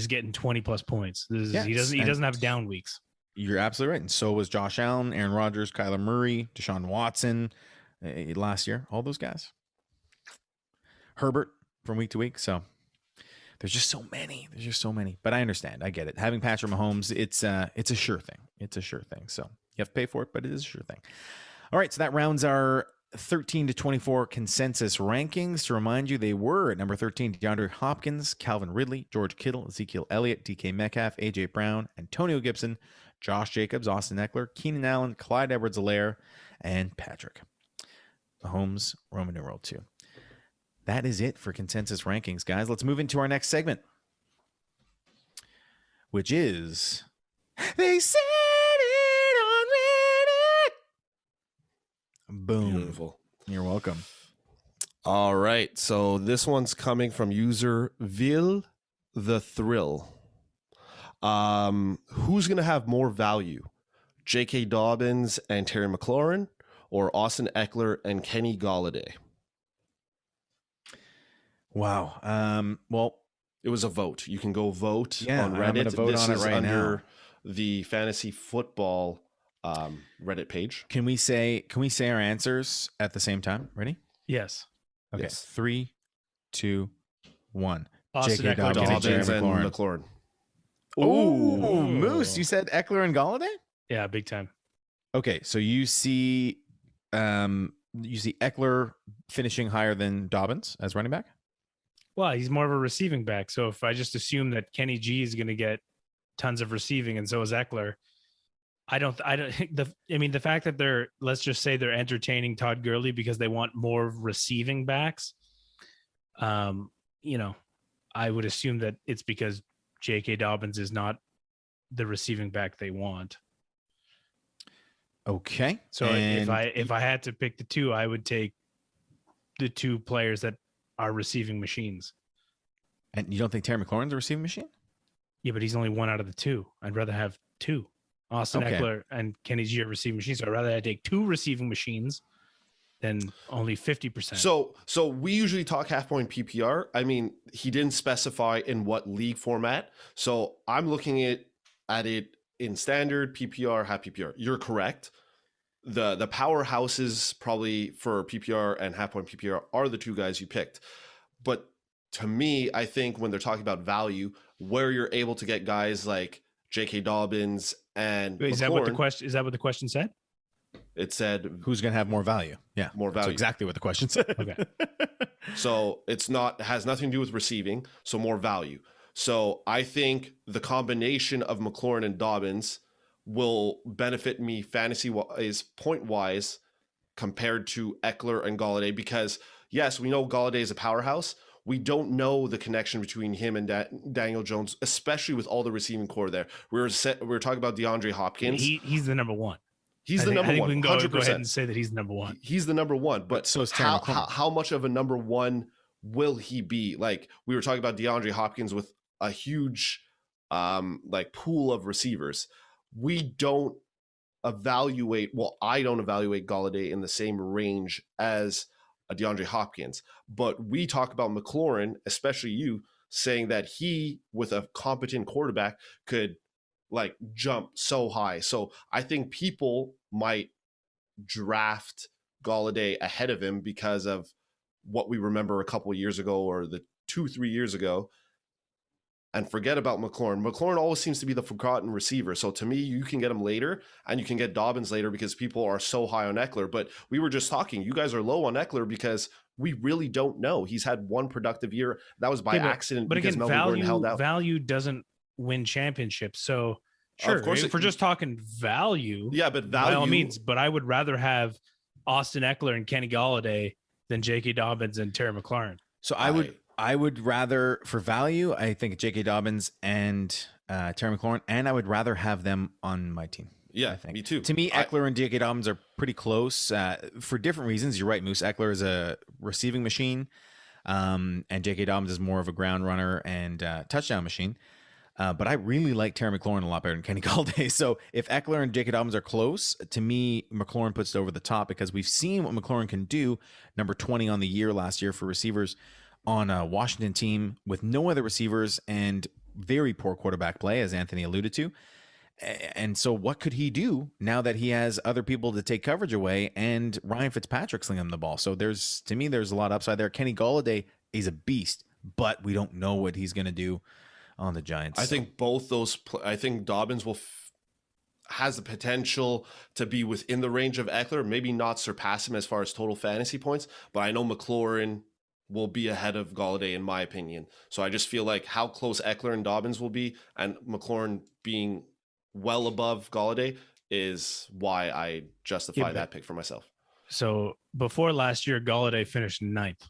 getting 20 plus points. He doesn't have down weeks. You're absolutely right. And so was Josh Allen, Aaron Rodgers, Kyler Murray, Deshaun Watson last year. All those guys. Herbert from week to week. So there's just so many. But I understand. I get it. Having Patrick Mahomes, it's a sure thing. It's a sure thing. So you have to pay for it, but it is a sure thing. All right, so that rounds our 13 to 24 consensus rankings. To remind you, they were at number 13, DeAndre Hopkins, Calvin Ridley, George Kittle, Ezekiel Elliott, DK Metcalf, AJ Brown, Antonio Gibson, Josh Jacobs, Austin Ekeler, Keenan Allen, Clyde Edwards-Helaire, and Patrick Mahomes, Roman numeral 2. That is it for consensus rankings, guys. Let's move into our next segment, which is They Said It on Reddit. Boom. Beautiful. You're welcome. All right. So this one's coming from user Vil the Thrill. Who's going to have more value? J.K. Dobbins and Terry McLaurin, or Austin Ekeler and Kenny Golladay? Wow. Well, it was a vote. You can go vote Yeah, on Reddit. I'm gonna vote This on it is right under now. the fantasy football Reddit page. Can we say our answers at the same time? Ready? Yes. Okay. Yes. 3, 2, 1. Austin J.K. Ekeler, Dobbins, Dobbins and Terry and McLaurin. McLaurin. Ooh, Moose. You said Ekeler and Golladay? Yeah, big time. Okay, so you see Ekeler finishing higher than Dobbins as running back? Well, he's more of a receiving back. So if I just assume that Kenny G is going to get tons of receiving and so is Ekeler, the fact that let's just say they're entertaining Todd Gurley because they want more receiving backs. I would assume that it's because J.K. Dobbins is not the receiving back they want. Okay. So if I had to pick the two, I would take the two players that are receiving machines. And you don't think Terry McLaurin's a receiving machine? Yeah, but he's only one out of the two. I'd rather have two. Austin Ekeler and Kenny G are receiving machines. So I'd rather take two receiving machines than only 50%. So we usually talk half point PPR. I mean, he didn't specify in what league format. So I'm looking at it in standard PPR, half PPR. You're correct. The powerhouses probably for PPR and half point PPR are the two guys you picked. But to me, I think when they're talking about value, where you're able to get guys like J.K. Dobbins, and Wait, is that what the question? Is that what the question said? It said Who's going to have more value? Yeah, more that's value. exactly what the question said. Okay. So it has nothing to do with receiving, so more value. So I think the combination of McLaurin and Dobbins will benefit me fantasy-wise, point-wise, compared to Ekeler and Golladay, because yes, we know Golladay is a powerhouse. We don't know the connection between him and Daniel Jones, especially with all the receiving core there. We were talking about DeAndre Hopkins. He's the number one. He's the number one. I think we can 100%. go ahead and say that he's the number one. He's the number one, but so is Terry McLaurin. How much of a number one will he be? Like we were talking about DeAndre Hopkins with a huge like pool of receivers. We don't evaluate. Well, I don't evaluate Golladay in the same range as a DeAndre Hopkins, but we talk about McLaurin, especially you, saying that he, with a competent quarterback, could like jump so high. So I think people might draft Golladay ahead of him because of what we remember a couple of years ago or the 2-3 years ago, and forget about McLaurin. McLaurin always seems to be the forgotten receiver. So to me, you can get him later and you can get Dobbins later because people are so high on Ekeler. But we were just talking, you guys are low on Ekeler because we really don't know. He's had one productive year. That was by accident. But because again, Melvin Gordon held out. value doesn't win championships. So sure, Of course if we're just talking value, yeah, but value, by all means, but I would rather have Austin Ekeler and Kenny Golladay than J.K. Dobbins and Terry McLaurin. So I would rather, for value, I think J.K. Dobbins and Terry McLaurin, and I would rather have them on my team. Yeah, I think. me too. To me, Ekeler and J.K. Dobbins are pretty close for different reasons. You're right, Moose. Ekeler is a receiving machine, and J.K. Dobbins is more of a ground runner and touchdown machine. But I really like Terry McLaurin a lot better than Kenny Golladay. So if Ekeler and J.K. Dobbins are close, to me, McLaurin puts it over the top because we've seen what McLaurin can do. Number 20 on the year last year for receivers on a Washington team with no other receivers and very poor quarterback play, as Anthony alluded to. And so what could he do now that he has other people to take coverage away and Ryan Fitzpatrick slinging him the ball? So to me, there's a lot of upside there. Kenny Golladay is a beast, but we don't know what he's going to do on the Giants. I think both those. I think Dobbins has the potential to be within the range of Ekeler, maybe not surpass him as far as total fantasy points, but I know McLaurin will be ahead of Golladay in my opinion. So I just feel like how close Ekeler and Dobbins will be, and McLaurin being well above Golladay, is why I justify that pick for myself. So before last year, Golladay finished 9th.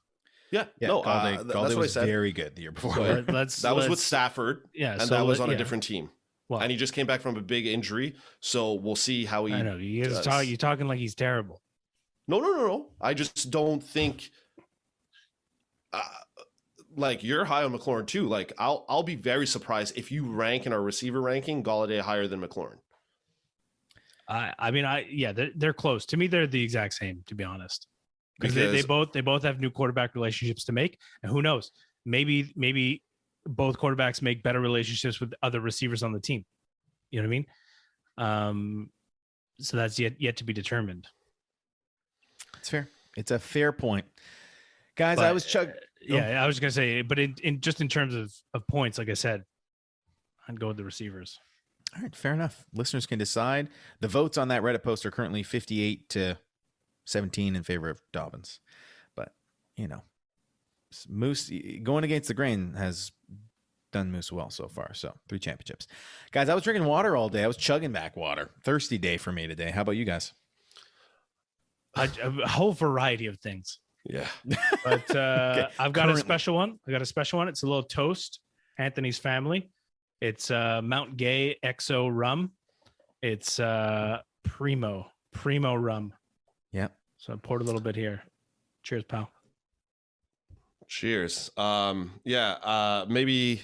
Yeah, no, Golladay that's what I said. Very good the year before. So that was with Stafford, and so that was on a different team. Well, and he just came back from a big injury, so we'll see how he. I know you're talking like he's terrible. No. I just don't think. Like you're high on McLaurin too. Like I'll be very surprised if you rank in our receiver ranking Golladay higher than McLaurin. They're close to me. They're the exact same, to be honest. Because they both have new quarterback relationships to make, and who knows, maybe both quarterbacks make better relationships with other receivers on the team. You know what I mean? So that's yet to be determined. It's fair. It's a fair point, guys. I was I was gonna say, but in terms of points, like I said, I'd go with the receivers. All right, fair enough. Listeners can decide. The votes on that Reddit post are currently 58-17 in favor of Dobbins. But, Moose going against the grain has done Moose well so far. So 3 championships. Guys, I was drinking water all day. I was chugging back water. Thirsty day for me today. How about you guys? A whole variety of things. Yeah. But I've got a special one. It's a little toast. Anthony's family. It's Mount Gay XO rum. It's primo rum. Yep. So I poured a little bit here. Cheers, pal. Cheers. Maybe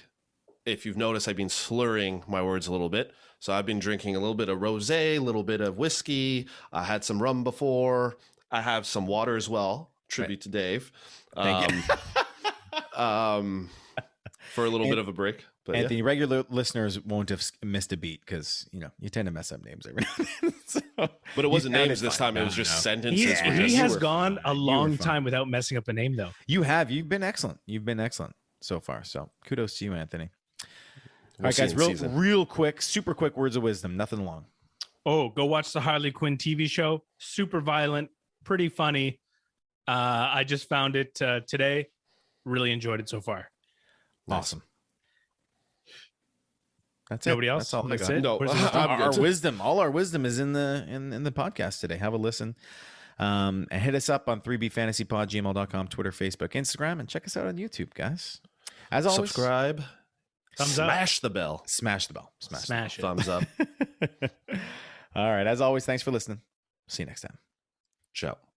if you've noticed, I've been slurring my words a little bit. So I've been drinking a little bit of rosé, a little bit of whiskey. I had some rum before. I have some water as well. Tribute to Dave. Thank you. For a little bit of a break. But Anthony, regular listeners won't have missed a beat because you tend to mess up names every now and then. So, but it wasn't names this time. It was just sentences. He has gone a long time without messing up a name, though. You have. You've been excellent. You've been excellent so far. So kudos to you, Anthony. All right, guys, real quick, super quick words of wisdom, nothing long. Oh, go watch the Harley Quinn TV show. Super violent, pretty funny. I just found it today. Really enjoyed it so far. Awesome. That's it. Nobody else? That's all That's I got. it? No, Where's the Our wisdom, all our wisdom is in the podcast today. Have a listen. And hit us up on 3bfantasypod@gmail.com, Twitter, Facebook, Instagram, and check us out on YouTube, guys. As always, subscribe, Thumbs up. smash the bell, smash the bell. Smash it. thumbs up. All right. As always, thanks for listening. See you next time. Ciao.